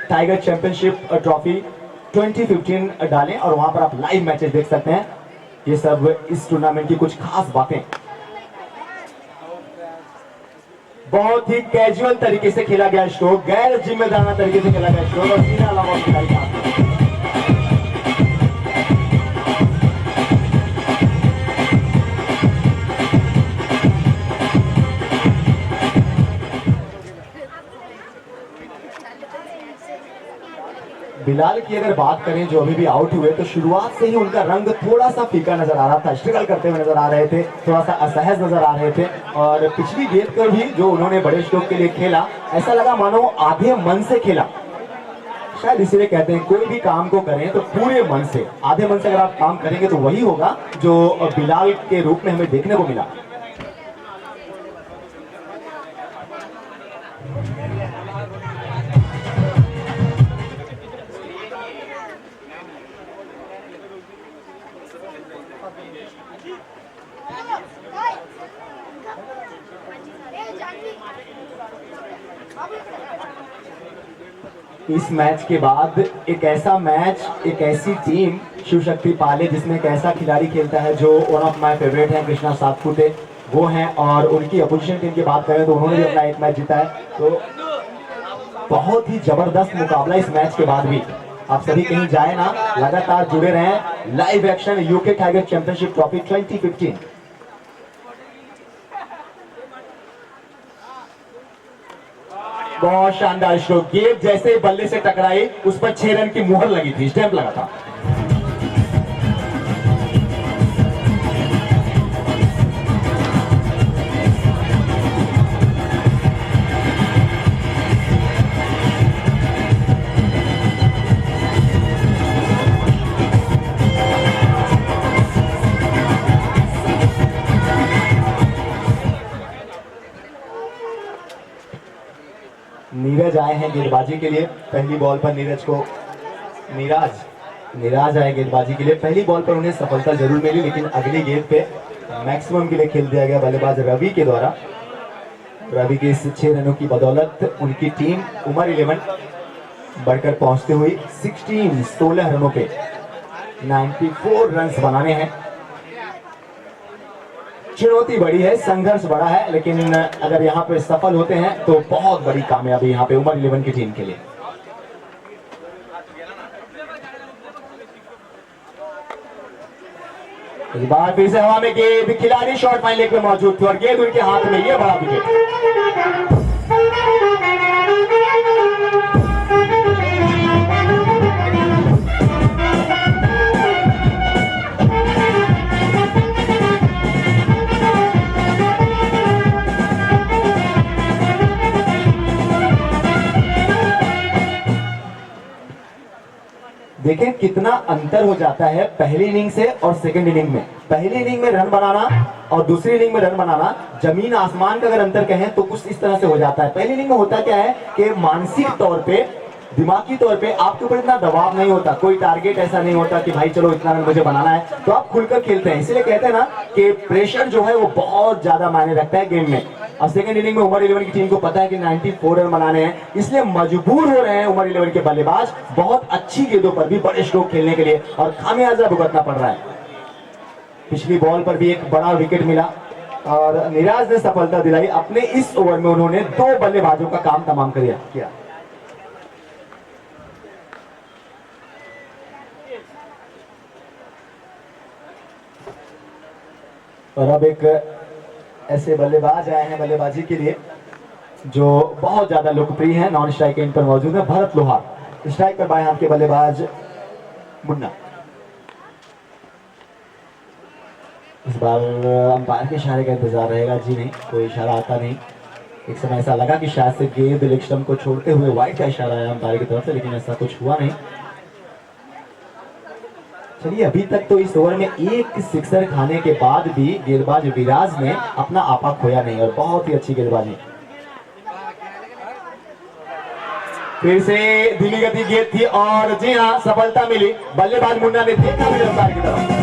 टाइगर चैंपियनशिप ट्रॉफी 2015 डालें और वहां पर आप लाइव मैचेस देख सकते हैं। ये सब इस टूर्नामेंट की कुछ खास बातें। बहुत ही कैजुअल तरीके से खेला गया स्ट्रोक, गैर जिम्मेदाराना तरीके से खेला गया स्ट्रोक और सीधा लगा खिलाड़ी का। बिलाल की अगर बात करें जो अभी भी आउट हुए, तो शुरुआत से ही उनका रंग थोड़ा सा फीका नजर आ रहा था, स्ट्रगल करते हुए नजर आ रहे थे, थोड़ा सा असहज नजर आ रहे थे। और पिछली गेंद पर भी जो उन्होंने बड़े स्ट्रोक के लिए खेला, ऐसा लगा मानो आधे मन से खेला। शायद इसीलिए कहते हैं कोई भी काम को करें तो पूरे मन से, आधे मन से अगर आप काम करेंगे तो वही होगा जो बिलाल के रूप में हमें देखने को मिला। इस मैच के बाद एक ऐसा मैच, एक ऐसी टीम शिव शक्ति पाले, जिसमें एक ऐसा खिलाड़ी खेलता है जो वन ऑफ माय फेवरेट है, कृष्णा सातपुते वो हैं। और उनकी अपोजिशन टीम की बात करें तो उन्होंने भी अपना एक मैच जीता है। तो बहुत ही जबरदस्त मुकाबला इस मैच के बाद भी। आप सभी कहीं जाए ना, लगातार जुड़े रहें। Live action UK tiger championship trophy 2015। बहुत शानदार स्ट्रोक, गेंद जैसे बल्ले से टकराई उस पर 6 रन की मुहर लगी थी, स्टैंप लगा था। नीरज आए हैं गेंदबाजी के लिए। पहली बॉल पर नीरज को निराज आए गेंदबाजी के लिए। पहली बॉल पर उन्हें सफलता जरूर मिली, लेकिन अगली गेंद पे मैक्सिमम के लिए खेल दिया गया बल्लेबाज रवि के द्वारा। रवि के इस 6 रनों की बदौलत उनकी टीम उमर 11 बढ़कर पहुंचते हुई 16 रनों पे 94 रन बनाने हैं। चुनौती बड़ी है, संघर्ष बड़ा है, लेकिन अगर यहाँ पे सफल होते हैं तो बहुत बड़ी कामयाबी यहाँ पे उमर 11 की टीम के लिए। इस बार फिर से हवा में गेंद, खिलाड़ी शॉट फाइन लेग में मौजूद थे और गेंद उनके हाथ में, ये बड़ा विकेट। देखें कितना अंतर हो जाता है पहली इनिंग से और सेकंड इनिंग में। पहली इनिंग में रन बनाना और दूसरी इनिंग में रन बनाना, जमीन आसमान का अगर अंतर कहें तो कुछ इस तरह से हो जाता है। पहली इनिंग में होता क्या है कि मानसिक तौर पे, दिमागी तौर पे आपके ऊपर इतना दबाव नहीं होता, कोई टारगेट ऐसा नहीं होता कि भाई चलो इतना रन मुझे बनाना है, तो आप खुलकर खेलते हैं। इसलिए कहते हैं ना कि प्रेशर जो है वो बहुत ज्यादा मायने रखता है गेम में। और सेकंड इनिंग में उमर 11 की टीम को पता है कि 94 रन बनाने हैं, इसलिए मजबूर हो रहे हैं उमर 11 के बल्लेबाज बहुत अच्छी गेंदों पर भी बड़े स्ट्रोक खेलने के लिए, और खामियाजा भुगतना पड़ रहा है। पिछली बॉल पर भी एक बड़ा विकेट मिला और निराज ने सफलता दिलाई। अपने इस ओवर में उन्होंने 2 बल्लेबाजों का काम तमाम किया। और अब एक ऐसे बल्लेबाज आए हैं बल्लेबाजी के लिए जो बहुत ज्यादा लोकप्रिय हैं, नॉन स्ट्राइक एंड पर मौजूद है भरत लोहार। स्ट्राइक पर बाएं हाथ के बल्लेबाज मुन्ना। इस बार अंपायर के इशारे का इंतजार रहेगा। जी नहीं, कोई इशारा आता नहीं। एक समय ऐसा लगा कि शायद से गेंद लेग स्टंप को छोड़ते हुए वाइड का इशारा आया अंपायर की तरफ से, लेकिन ऐसा कुछ हुआ नहीं। चलिए, अभी तक तो इस ओवर में एक सिक्सर खाने के बाद भी गेंदबाज विराज ने अपना आपा खोया नहीं और बहुत ही अच्छी गेंदबाजी। फिर से धीमी गति गेंद थी और जी हाँ, सफलता मिली। बल्लेबाज मुन्ना ने देखा भी अंपायर की तरफ।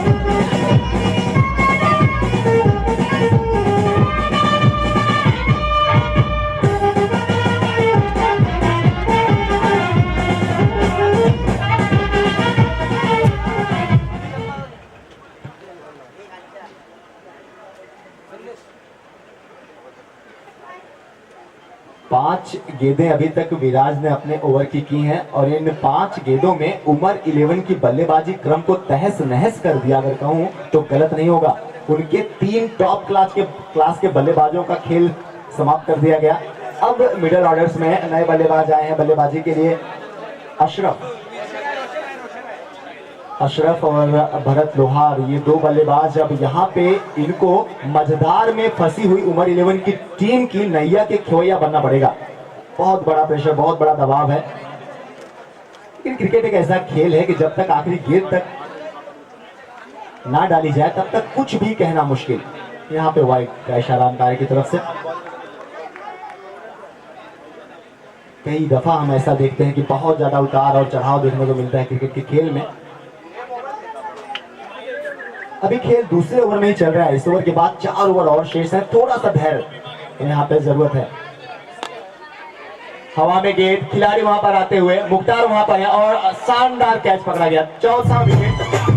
पांच गेंदें अभी तक विराज ने अपने ओवर की हैं और इन 5 गेंदों में उमर 11 की बल्लेबाजी क्रम को तहस नहस कर दिया। अगर कहूं तो गलत नहीं होगा। उनके 3 टॉप क्लास के बल्लेबाजों का खेल समाप्त कर दिया गया। अब मिडिल ऑर्डर्स में नए बल्लेबाज आए हैं बल्लेबाजी के लिए। अशरफ और भरत लोहार, ये 2 बल्लेबाज अब यहाँ पे इनको मझधार में फंसी हुई उमर 11 की टीम की नैया के खोया बनना पड़ेगा। बहुत बड़ा प्रेशर, बहुत बड़ा दबाव है। लेकिन क्रिकेट एक ऐसा खेल है कि जब तक आखिरी गेंद तक ना डाली जाए तब तक कुछ भी कहना मुश्किल। यहाँ पे वाइड का इशारा अंपायर की तरफ से। कई दफा हम ऐसा देखते हैं कि बहुत ज्यादा उतार और चढ़ाव देखने को मिलता है क्रिकेट के खेल में। अभी खेल दूसरे ओवर में ही चल रहा है। इस ओवर के बाद 4 ओवर और शेष है। थोड़ा सा धैर्य यहाँ पे जरूरत है। हवा में गेंद, खिलाड़ी वहां पर आते हुए, मुख्तार वहां पर है और शानदार कैच पकड़ा गया। 4वां विकेट।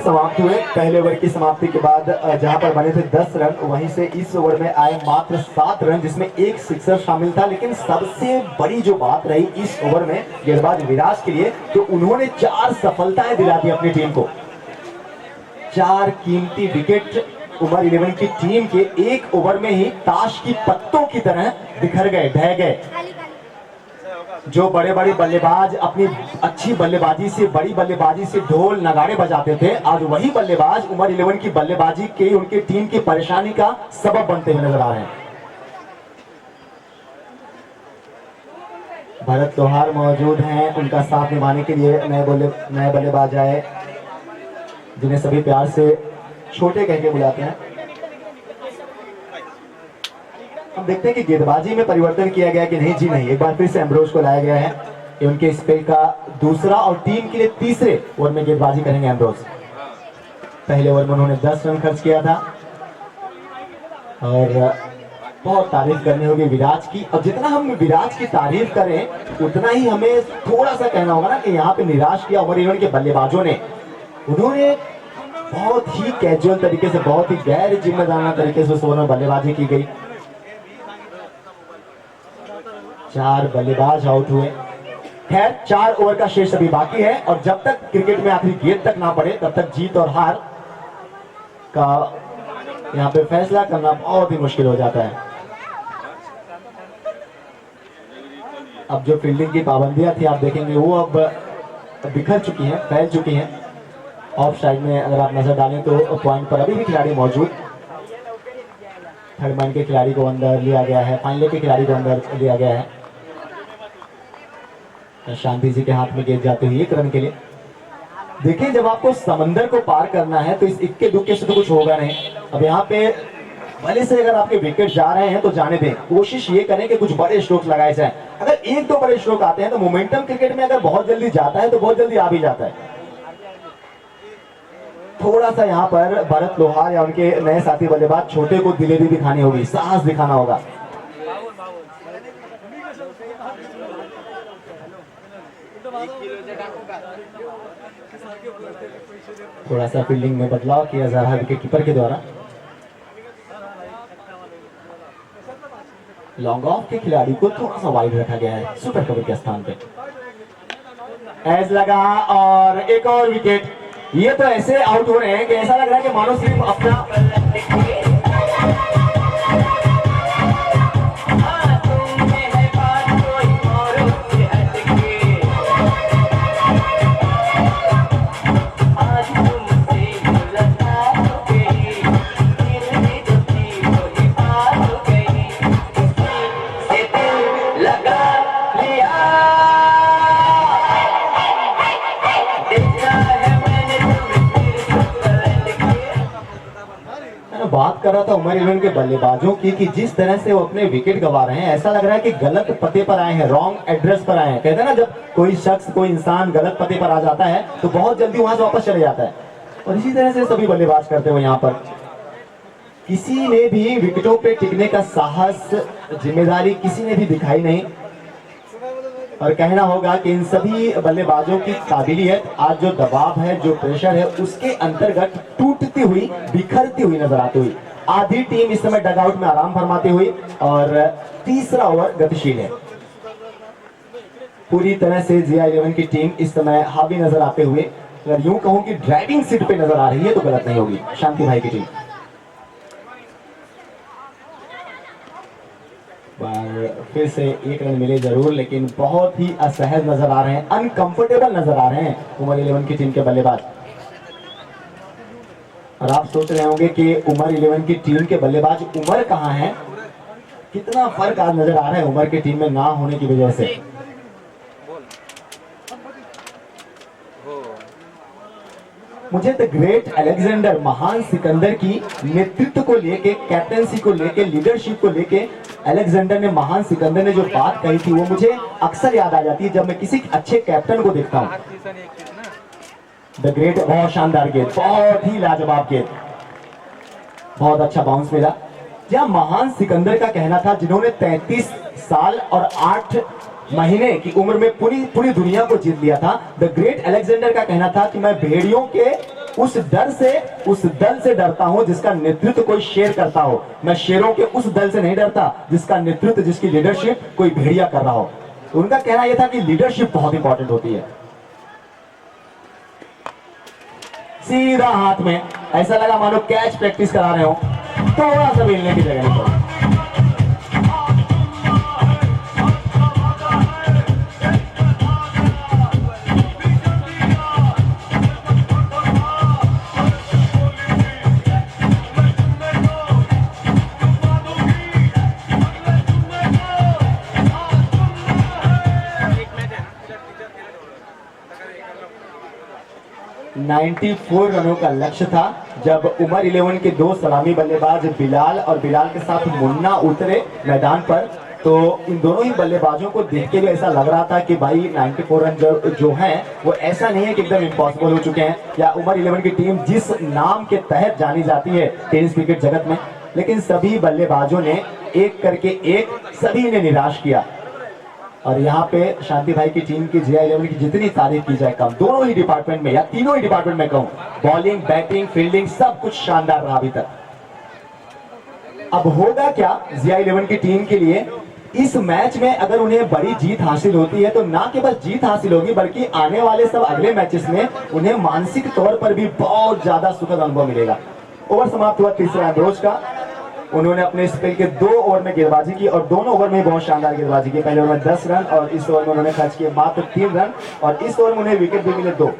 समाप्त हुए। पहले ओवर की समाप्ति के बाद जहां पर बने थे 10 रन, वहीं से इस ओवर में आए मात्र 7 रन, जिसमें एक सिक्सर शामिल था। लेकिन सबसे बड़ी जो बात रही इस ओवर में गेंदबाज विराज के लिए, तो उन्होंने 4 सफलताएं दिला दी अपनी टीम को। 4 कीमती विकेट उमर 11 की टीम के एक ओवर में ही ताश की पत्तों की तरह बिखर गए, ढह गए। जो बड़े बड़े बल्लेबाज अपनी अच्छी बल्लेबाजी से, बड़ी बल्लेबाजी से ढोल नगाड़े बजाते थे, आज वही बल्लेबाज उमर 11 की बल्लेबाजी के उनके टीम की परेशानी का सबब बनते हुए नजर आ रहे हैं। भरत लोहार मौजूद हैं, उनका साथ निभाने के लिए नए बल्लेबाज आए, जिन्हें सभी प्यार से छोटे कह के बुलाते हैं। हम देखते हैं कि गेंदबाजी में परिवर्तन किया गया कि नहीं। जी नहीं, एक बार फिर से एम्ब्रोज को लाया गया है। ये उनके स्पेल का दूसरा और टीम के लिए तीसरे ओवर में गेंदबाजी करेंगे एम्ब्रोज। पहले ओवर में उन्होंने 10 रन खर्च किया था और बहुत तारीफ करनी होगी विराज की, और जितना हम विराज की तारीफ करें उतना ही हमें थोड़ा सा कहना होगा ना कि यहाँ पे निराश किया उमर 11 के बल्लेबाजों ने। उन्होंने बहुत ही कैजुअल तरीके से, बहुत ही गैर जिम्मेदाराना तरीके से उस ओवर में बल्लेबाजी की गई। 4 बल्लेबाज आउट हुए। खैर 4 ओवर का शेष अभी बाकी है, और जब तक क्रिकेट में आखिरी गेंद तक ना पड़े तब तक जीत और हार का यहाँ पे फैसला करना बहुत ही मुश्किल हो जाता है। अब जो फील्डिंग की पाबंदियां थी आप देखेंगे वो अब बिखर चुकी हैं, फैल चुकी हैं। ऑफ साइड में अगर आप नजर डालें तो पॉइंट पर अभी भी खिलाड़ी मौजूद। थर्ड मैन के खिलाड़ी को अंदर लिया गया है, फाइनल के खिलाड़ी को अंदर लिया गया है। शांति जी के हाथ में गेंद जाती हुई 1 रन के लिए। देखिए जब आपको समंदर को पार करना है तो इस इक्के दुक्के से तो कुछ होगा नहीं। अब यहाँ पे भले से अगर आपके विकेट जा रहे हैं तो जाने दें, कोशिश ये करें कि कुछ बड़े स्ट्रोक्स लगाए जाएं। अगर 1-2 बड़े स्ट्रोक आते हैं तो मोमेंटम क्रिकेट में अगर बहुत जल्दी जाता है तो बहुत जल्दी आ भी जाता है। थोड़ा सा यहाँ पर भरत लोहार या उनके नए साथी बल्लेबाज छोटे को दिलेरी दिखानी होगी, साहस दिखाना होगा। थोड़ा सा फील्डिंग में बदलाव किया जा रहा है विकेट कीपर के द्वारा। लॉन्ग ऑफ के खिलाड़ी को थोड़ा सा वाइड रखा गया है सुपर कवर के स्थान पे। एज लगा और एक और विकेट। ये तो ऐसे आउट हो रहे हैं कि ऐसा लग रहा है कि मानो सिर्फ अपना बात कर रहा था उमर 11 के बल्लेबाजों की कि जिस तरह से वो अपने विकेट गंवा रहे हैं, ऐसा लग रहा है कि गलत पते पर आए हैं, रॉन्ग एड्रेस पर आए हैं। कहते हैं ना जब कोई शख्स कोई इंसान गलत पते पर आ जाता है तो बहुत जल्दी वहां से वापस चले जाता है, और इसी तरह से सभी बल्लेबाज करते हुए यहाँ पर किसी ने भी विकेटों पे टिकने का साहस, जिम्मेदारी किसी ने भी दिखाई नहीं। और कहना होगा कि इन सभी बल्लेबाजों की काबिलियत आज जो दबाव है, जो प्रेशर है, उसके अंतर्गत टूटती हुई, बिखरती हुई नजर आती हुई। आधी टीम इस समय डगआउट में आराम फरमाती हुई और तीसरा ओवर गतिशील है। पूरी तरह से GI11 की टीम इस समय हावी नजर आते हुए, अगर यूं कहूं कि ड्राइविंग सीट पे नजर आ रही है तो गलत नहीं होगी शांति भाई की टीम। फिर से 1 रन मिले जरूर, लेकिन बहुत ही असहज नजर आ रहे हैं, अनकंफर्टेबल नजर आ रहे हैं उमर 11 की टीम के बल्लेबाज। और आप सोच रहे होंगे कि उमर 11 की टीम के बल्लेबाज उमर कहां है, कितना फर्क आज नजर आ रहा है उमर की टीम में ना होने की वजह से। मुझे द ग्रेट अलेक्जेंडर, महान सिकंदर की नेतृत्व को लेके, कैप्टेंसी को लेके, लीडरशिप को लेके अलेक्जेंडर ने, महान सिकंदर ने जो बात कही थी वो मुझे अक्सर याद आ जाती है जब मैं किसी अच्छे कैप्टन को देखता हूँ। द ग्रेट, बहुत शानदार गेंद, बहुत ही लाजवाब गेंद, बहुत अच्छा बाउंस मिला। जहाँ महान सिकंदर का कहना था, जिन्होंने 33 साल और 8 महीने की उम्र में पूरी दुनिया को जीत लिया था, द ग्रेट अलेक्जेंडर का कहना था कि मैं भेड़ियों के उस डर से, उस दल से डरता हूं जिसका नेतृत्व कोई शेर करता हो। मैं शेरों के उस दल से नहीं डरता जिसका नेतृत्व, जिसकी लीडरशिप कोई भेड़िया कर रहा हो। उनका कहना यह था कि लीडरशिप बहुत इंपॉर्टेंट होती है। सीधा हाथ में, ऐसा लगा मानो कैच प्रैक्टिस करा रहे हो, थोड़ा सा मिलने की जगह नहीं पड़ी। 94 रनों का लक्ष्य था जब उमर 11 के 2 सलामी बल्लेबाज बिलाल और बिलाल के साथ मुन्ना उतरे मैदान पर। तो इन दोनों ही बल्लेबाजों को देख के भी ऐसा लग रहा था कि भाई 94 रन जो हैं वो ऐसा नहीं है कि एकदम इम्पॉसिबल हो चुके हैं, या उमर 11 की टीम जिस नाम के तहत जानी जाती है टेनिस क्रिकेट जगत में, लेकिन सभी बल्लेबाजों ने एक करके एक सभी ने निराश किया। और यहाँ पे शांति भाई की टीम की JI11 की जितनी तारीफ की जाए कम, दोनों ही डिपार्टमेंट में या तीनों ही डिपार्टमेंट में कहूं, बॉलिंग, बैटिंग, फील्डिंग सब कुछ शानदार रहा अभी तक। अब होगा क्या JI11 की टीम के लिए, इस मैच में अगर उन्हें बड़ी जीत हासिल होती है तो ना केवल जीत हासिल होगी बल्कि आने वाले सब अगले मैचेस में उन्हें मानसिक तौर पर भी बहुत ज्यादा सुखद अनुभव मिलेगा। ओवर समाप्त हुआ तीसरा एंड्रोज का। उन्होंने अपने स्पेल के 2 ओवर में गेंदबाजी की और दोनों ओवर में बहुत शानदार गेंदबाजी की। पहले ओवर में 10 रन और इस ओवर में उन्होंने खर्च किए मात्र 3 रन और इस ओवर में उन्हें विकेट भी मिले 2।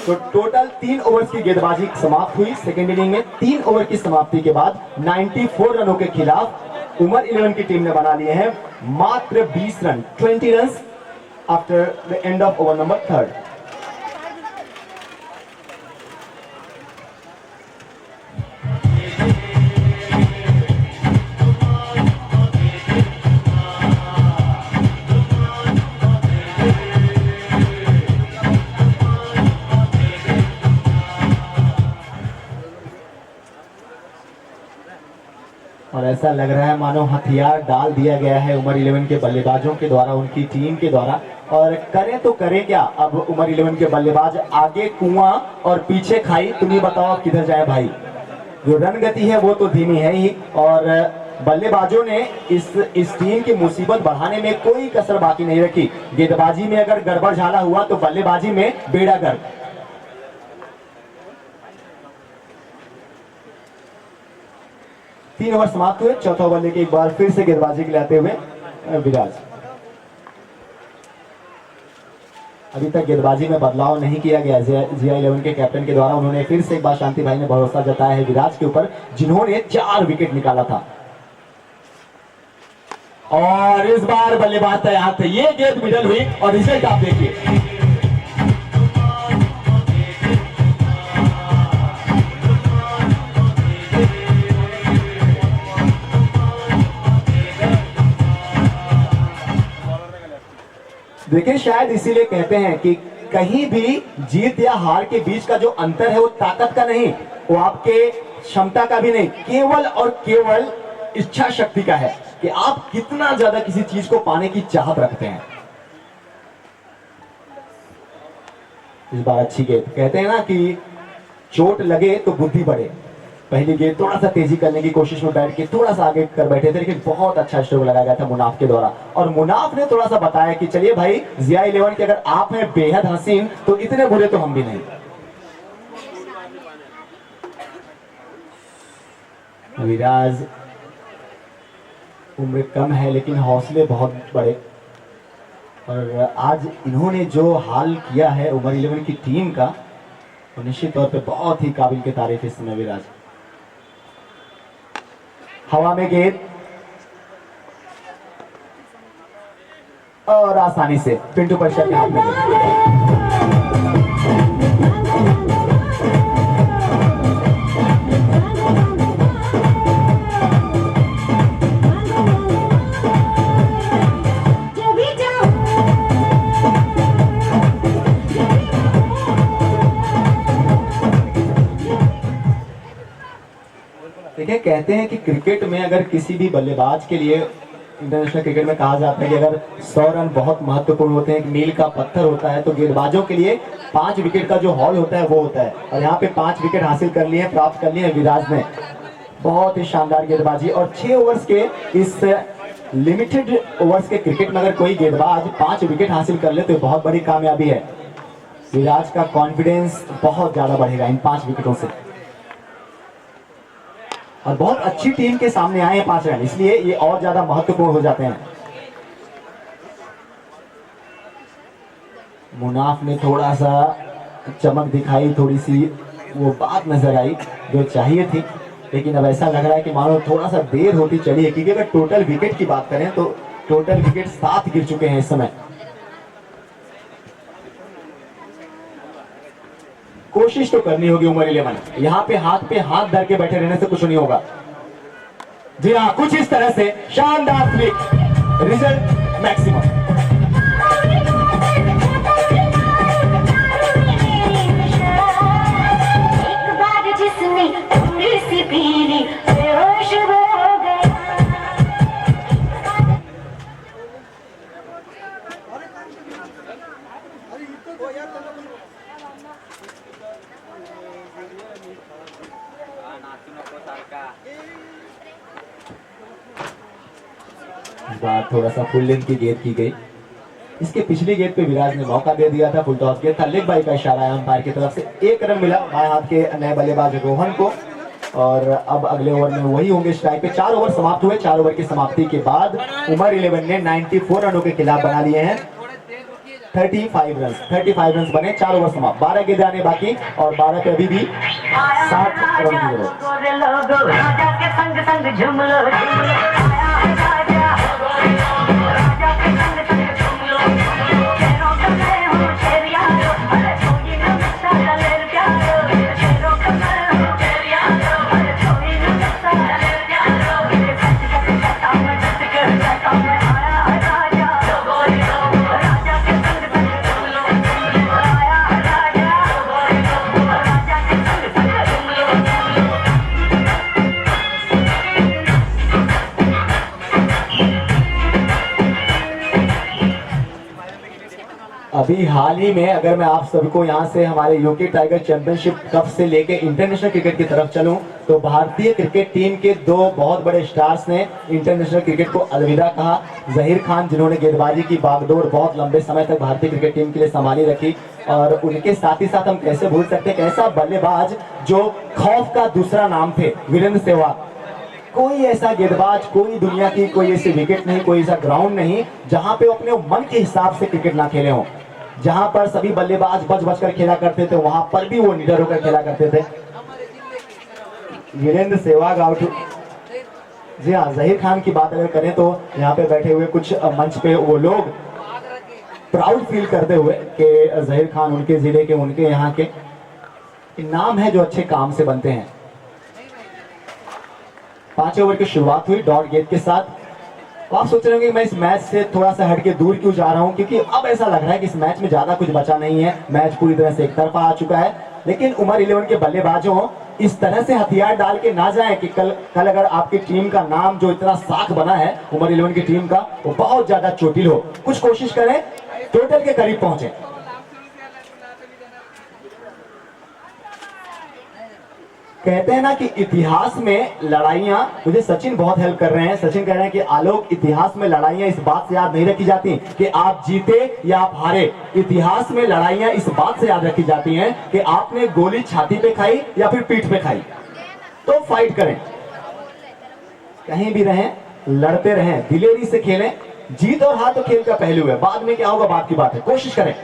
तो टोटल 3 ओवर्स की गेंदबाजी समाप्त हुई। सेकेंड इनिंग में 3 ओवर की समाप्ति के बाद 94 रनों के खिलाफ उमर 11 की टीम ने बना लिए हैं मात्र 20 run, 20 run after the end of over number 3। और ऐसा लग रहा है मानो हथियार डाल दिया गया है उमर 11 के बल्लेबाजों के द्वारा, उनकी टीम के द्वारा। और करें तो करें क्या, अब उमर 11 के बल्लेबाज आगे कुआं और पीछे खाई, तुम ही बताओ किधर जाए भाई। जो रन गति है वो तो धीमी है ही और बल्लेबाजों ने इस टीम की मुसीबत बढ़ाने में कोई कसर बाकी नहीं रखी। गेंदबाजी में अगर गड़बड़ झाला हुआ तो बल्लेबाजी में बेड़ा गर्क। तीन ओवर समाप्त हुए। चौथा ओवर लेके एक बार फिर से गेंदबाजी के लिए आते हुए विराज। अभी तक गेंदबाजी में बदलाव नहीं किया गया JI11 के कैप्टन के द्वारा। उन्होंने फिर से एक बार शांति भाई ने भरोसा जताया है विराज के ऊपर, जिन्होंने 4 विकेट निकाला था। और इस बार बल्लेबाज तैयार थे, ये गेंद मिडल हुई और रिजल्ट आप देखिए। देखिए शायद इसीलिए कहते हैं कि कहीं भी जीत या हार के बीच का जो अंतर है वो ताकत का नहीं, वो आपके क्षमता का भी नहीं, केवल और केवल इच्छा शक्ति का है कि आप कितना ज्यादा किसी चीज को पाने की चाहत रखते हैं। इस बार अच्छी गेंद, कहते हैं ना कि चोट लगे तो बुद्धि बढ़े। पहली गेंद थोड़ा सा तेजी करने की कोशिश में बैठ के थोड़ा सा आगे कर बैठे थे, लेकिन बहुत अच्छा स्ट्रोक लगाया गया था मुनाफ के द्वारा। और मुनाफ ने थोड़ा सा बताया कि चलिए भाई JI11 के अगर आप हैं बेहद हसीन तो इतने बुरे तो हम भी नहीं। विराज उम्र कम है लेकिन हौसले बहुत बड़े, और आज इन्होंने जो हाल किया है उमर 11 की टीम का, तो निश्चित तौर पे बहुत ही काबिल के तारीफ इस समय विराज। हवा में गेंद और आसानी से पिंटू परिषद के हाथ में गेंद। देखिए कहते हैं कि क्रिकेट में अगर किसी भी बल्लेबाज के लिए, इंटरनेशनल क्रिकेट में कहा जाता है कि अगर 100 रन बहुत महत्वपूर्ण होते हैं, एक मील का पत्थर होता है, तो गेंदबाजों के लिए 5 विकेट का जो हॉल होता है वो होता है। और यहाँ पे 5 विकेट हासिल कर लिए, प्राप्त कर लिए विराज ने। बहुत ही शानदार गेंदबाजी। और 6 ओवर्स के इस लिमिटेड ओवर्स के क्रिकेट में अगर कोई गेंदबाज 5 विकेट हासिल कर ले तो बहुत बड़ी कामयाबी है। विराज का कॉन्फिडेंस बहुत ज्यादा बढ़ेगा इन 5 विकेटों से। और बहुत अच्छी टीम के सामने आए हैं 5 रन, इसलिए ये और ज्यादा महत्वपूर्ण हो जाते हैं। मुनाफ ने थोड़ा सा चमक दिखाई, थोड़ी सी वो बात नजर आई जो चाहिए थी, लेकिन अब ऐसा लग रहा है कि मानो थोड़ा सा देर होती चली है, क्योंकि अगर टोटल विकेट की बात करें तो टोटल विकेट 7 गिर चुके हैं इस समय। कोशिश तो करनी होगी उमर 11, यहाँ पे हाथ धर के बैठे रहने से कुछ नहीं होगा। जी हाँ, कुछ इस तरह से शानदार फ्लिक, रिजल्ट मैक्सिमम। इस बार थोड़ा सा फुल लेंथ की गेंद की गई। इसके पिछली गेंद पे विराज ने मौका दे दिया था, फुल टॉस गेंद था, लेग बाई का इशारा है अंपायर की तरफ से। 1 रन मिला बाएं हाथ के नए बल्लेबाज रोहन को। और अब अगले ओवर में वही होंगे स्ट्राइक पे। 4 ओवर समाप्त हुए। 4 ओवर की समाप्ति के बाद उमर 11 ने 94 रनों के खिलाफ बना लिए हैं 35 रन बने। 4 ओवर समाप्त, 12 गेंदें आने बाकी और 12 पे अभी भी 60 रन की जरूरत। अभी हाल ही में अगर मैं आप सबको यहाँ से हमारे यूके टाइगर चैंपियनशिप कप से लेके इंटरनेशनल क्रिकेट की तरफ चलूं तो भारतीय क्रिकेट टीम के 2 बहुत बड़े स्टार्स ने इंटरनेशनल क्रिकेट को अलविदा कहा। जहीर खान, जिन्होंने गेंदबाजी की बागडोर बहुत लंबे समय तक भारतीय क्रिकेट टीम के लिए संभाली रखी, और उनके साथ ही साथ हम कैसे भूल सकते हैं ऐसा बल्लेबाज जो खौफ का दूसरा नाम थे, वीरेंद्र सहवाग। कोई ऐसा गेंदबाज, कोई दुनिया की कोई ऐसी विकेट नहीं, कोई ऐसा ग्राउंड नहीं जहां पे अपने मन के हिसाब से क्रिकेट ना खेले हों। जहां पर सभी बल्लेबाज बच कर खेला करते थे, वहां पर भी वो निडर होकर खेला करते थे। वीरेंद्र सहवाग आउट। जी हाँ, जहीर खान की बात अगर करें तो यहाँ पे बैठे हुए कुछ मंच पे वो लोग प्राउड फील करते हुए कि जहीर खान उनके जिले के, उनके यहाँ के नाम है जो अच्छे काम से बनते हैं। 5 ओवर की शुरुआत हुई डॉट गेंद के साथ। आप सोच रहे होंगे मैं इस मैच से थोड़ा सा हटके दूर क्यों जा रहा हूं, क्योंकि अब ऐसा लग रहा है कि इस मैच में ज्यादा कुछ बचा नहीं है, मैच पूरी तरह से एक तरफा आ चुका है। लेकिन उमर 11 के बल्लेबाजों इस तरह से हथियार डाल के ना जाएं कि कल अगर आपकी टीम का नाम जो इतना साख बना है उमर 11 की टीम का, वो बहुत ज्यादा चोटिल हो। कुछ कोशिश करें, टोटल के करीब पहुंचे। कहते हैं ना कि इतिहास में लड़ाइयां, मुझे सचिन बहुत हेल्प कर रहे हैं, सचिन कह रहे हैं कि आलोक इतिहास में लड़ाइयां इस बात से याद नहीं रखी जाती कि आप जीते या आप हारे। इतिहास में लड़ाइयां इस बात से याद रखी जाती हैं कि आपने गोली छाती पे खाई या फिर पीठ पे खाई। तो फाइट करें, कहीं भी रहें, लड़ते रहें, दिलेरी से खेलें। जीत और हार तो खेल का पहलू है, बाद में क्या होगा बात की बात है, कोशिश करें।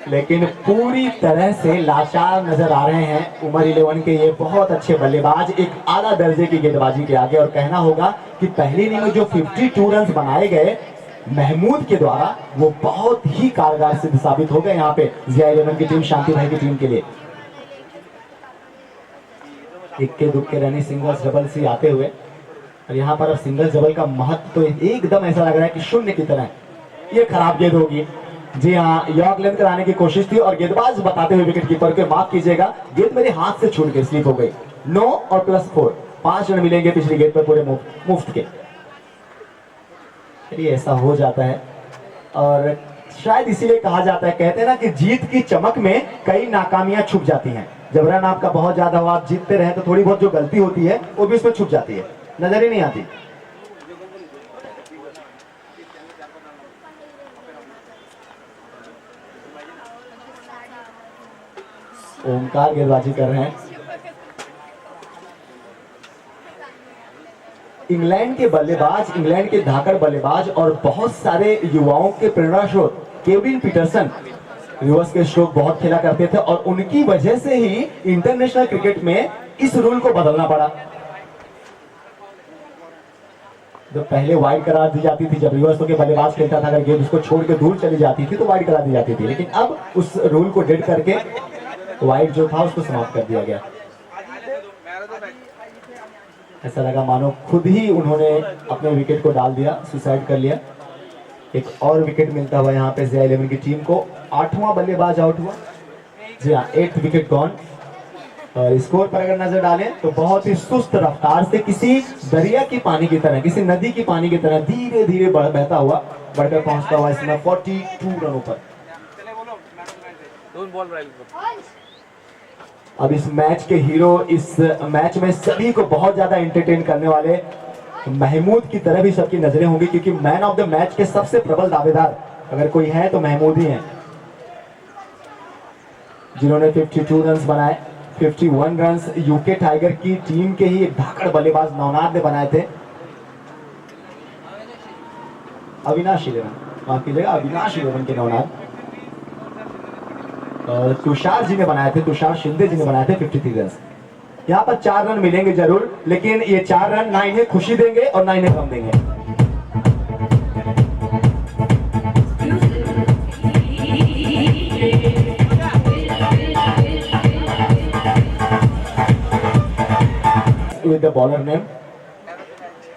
लेकिन पूरी तरह से लाचार नजर आ रहे हैं उमर 11 के ये बहुत अच्छे बल्लेबाज एक आला दर्जे की गेंदबाजी के आगे। और कहना होगा कि पहली इनिंग में जो 52 रन बनाए गए महमूद के द्वारा, वो बहुत ही कारगर सिद्ध साबित हो गए यहाँ पे जिया 11 की टीम, शांति भाई की टीम के लिए। इक्के दुक्के रनी सिंगल्स डबल से आते हुए, और यहाँ पर अब सिंगल्स डबल का महत्व तो एकदम ऐसा लग रहा है कि शून्य की तरह। ये खराब गेंद होगी। जी हाँ, यॉर्क लेंथ कराने की कोशिश थी और गेंदबाज बताते हुए विकेट कीपर को माफ कीजिएगा, गेंद मेरे हाथ से छूट के स्लिप हो गई। 9 और +4, 5 रन मिलेंगे पिछली गेंद पर पूरे मुफ्त के। ये ऐसा हो जाता है और शायद इसीलिए कहा जाता है, कहते हैं ना कि जीत की चमक में कई नाकामियां छुप जाती हैं। जब रन आपका बहुत ज्यादा हो, आप जीतते रहे तो थोड़ी बहुत जो गलती होती है वो भी उसमें छुप जाती है, नजर ही नहीं आती। ओमकार गेंदबाजी कर रहे हैं। इंग्लैंड के बल्लेबाज, इंग्लैंड के धाकड़ बल्लेबाज और बहुत सारे युवाओं के प्रेरणा स्रोत केविन पीटरसन रिवर्स के स्ट्रोक बहुत खेला करते थे और उनकी वजह से ही इंटरनेशनल क्रिकेट में इस रूल को बदलना पड़ा। जो पहले वाइड करार दी जाती थी, जब रिवर्स के बल्लेबाज खेलता था, अगर गेंद उसको छोड़ के दूर चली जाती थी तो वाइड करा दी जाती थी, लेकिन अब उस रूल को डेड करके वाइड जो था उसको समाप्त कर दिया गया। ऐसा लगा मानो खुद ही उन्होंने अपने विकेट को डाल दिया, सुसाइड कर लिया। एक और विकेट मिलता हुआ यहाँ पे जिया 11 की टीम को। 8वां बल्लेबाज आउट हुआ। जी हाँ, 8th विकेट गॉन। और स्कोर पर अगर नजर डालें तो बहुत ही सुस्त रफ्तार से, किसी दरिया की पानी की तरह, किसी नदी की पानी की तरह धीरे धीरे बहता हुआ, बढ़कर पहुंचता हुआ इसमें 42 रनों पर। अब इस मैच के हीरो, इस मैच में सभी को बहुत ज्यादा एंटरटेन करने वाले महमूद की तरफ ही सबकी नजरें होंगी, क्योंकि मैन ऑफ द मैच के सबसे प्रबल दावेदार अगर कोई है तो महमूद ही है, जिन्होंने 52 रन बनाए। 51 रन यूके टाइगर की टीम के ही एक धाकड़ बल्लेबाज नवनाथ ने बनाए थे। अविनाश 11, माफ कीजिएगा, अविनाश 11 के नवनाथ, और तुषार जी ने बनाए थे, तुषार शिंदे जी ने बनाए थे 53 रन। यहाँ पर 4 रन मिलेंगे जरूर, लेकिन ये 4 रन ना इन्हें खुशी देंगे और ना इन्हें गम देंगे। With the bowler name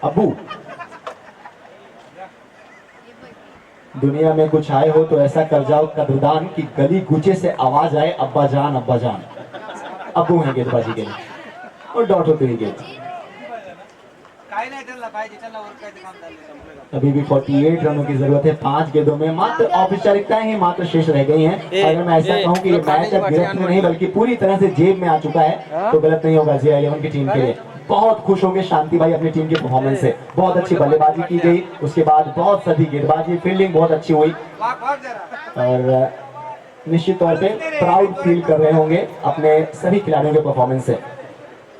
Abu. दुनिया में कुछ आए हो तो ऐसा कर जाओ कदरदान की गली गुचे से आवाज आए अब्बा जान अब्बा जान। अबू है गेंदबाजी के लिए और डॉट होते ही गेंद। काय नाही त्यांना पाहिजे, त्यांना वर काय ते काम चाललंय. अभी भी 48 रनों की जरूरत है। 5 गेंदों में मात्र औपचारिकताएं ही मात्र शेष रह गई हैं। अगर मैं ऐसा कहूं कि ये मैच अब गिरफ्त में नहीं बल्कि पूरी तरह से जेब में आ चुका है तो गलत नहीं होगा जिया 11 की टीम के लिए। बहुत खुश होंगे शांति भाई अपनी टीम के परफॉर्मेंस से। बहुत अच्छी बल्लेबाजी की गई, उसके बाद बहुत सदी गेंदबाजी, फील्डिंग बहुत अच्छी हुई वाक वाक जरा. और निश्चित तौर पे प्राउड फील कर रहे होंगे अपने सभी खिलाड़ियों के परफॉर्मेंस से।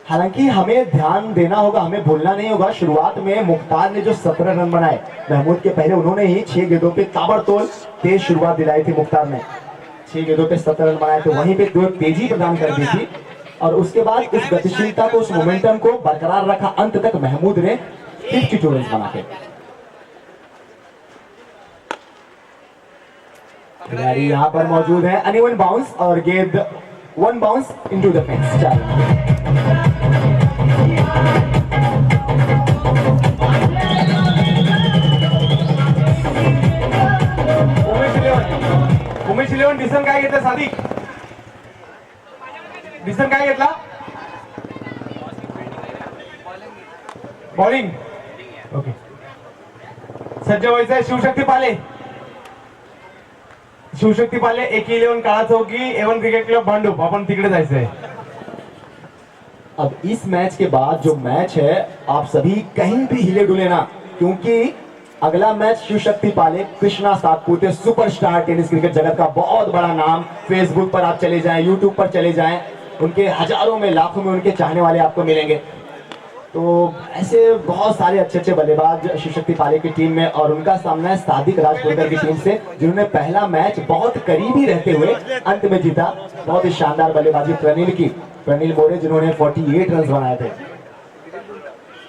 हालांकि हमें ध्यान देना होगा, हमें भूलना नहीं होगा, शुरुआत में मुख्तार ने जो 17 रन बनाए महमूद के पहले, उन्होंने ही 6 गेंदों पे ताबड़तोड़ तेज शुरुआत दिलाई थी। मुख्तार ने 6 गेंदों पे 17 रन बनाए थे, वहीं पे दो तेजी प्रदान कर दी थी और उसके बाद उस गतिशीलता को, उस मोमेंटम को बरकरार रखा अंत तक महमूद ने 52 रन बना के। खिलाड़ी यहाँ पर मौजूद है, अनइवन बाउंस और गेंद 1 bounce into the fence. Umesh 11 डिसन काय घेतलं सादिक? डिसन काय घेतला? बॉलिंग. ओके, सज्ज व्हायचंय शिवशक्ती पाले. शिवशक्ती पाले AK11 काळा चौकी एवन क्रिकेट क्लब भांडूप. आपण तिकडे जायचंय. अब इस मैच के बाद जो मैच है आप सभी कहीं भी हिले डुले ना, क्योंकि अगला मैच शिवशक्ति पाले Krishna Satpute, superstar tennis cricket जगत का बहुत बड़ा नाम। फेसबुक पर आप चले जाएं, यूट्यूब पर चले जाएं, उनके हजारों में लाखों में उनके चाहने वाले आपको मिलेंगे। तो ऐसे बहुत सारे अच्छे अच्छे बल्लेबाज शिवशक्ति पाले की टीम में, और उनका सामना है सादिक राजपुरकर की टीम से, जिन्होंने पहला मैच बहुत करीबी रहते हुए अंत में जीता। बहुत ही शानदार बल्लेबाजी प्रनिल मोरे, जिन्होंने 48 रन बनाए थे।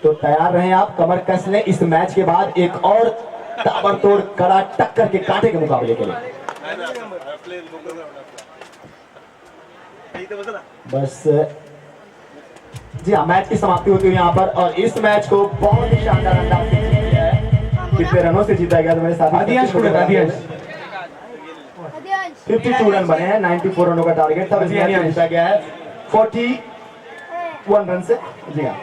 तो तैयार रहें आप, कमर कस लें इस मैच के बाद एक और ताबड़तोड़ कड़ा टक्कर के कांटे के मुकाबले के लिए। बस जी हाँ, मैच की समाप्ति होती है यहाँ पर, और इस मैच को बहुत ही शानदार अंदाज से जीता गया है। कितने रनों से जीता गया तो मेरे साथ आदियांश 52 रन बने हैं, 94 रनों का टारगेट था, इस मैच में जीता गया है 41 रन से। जी हाँ,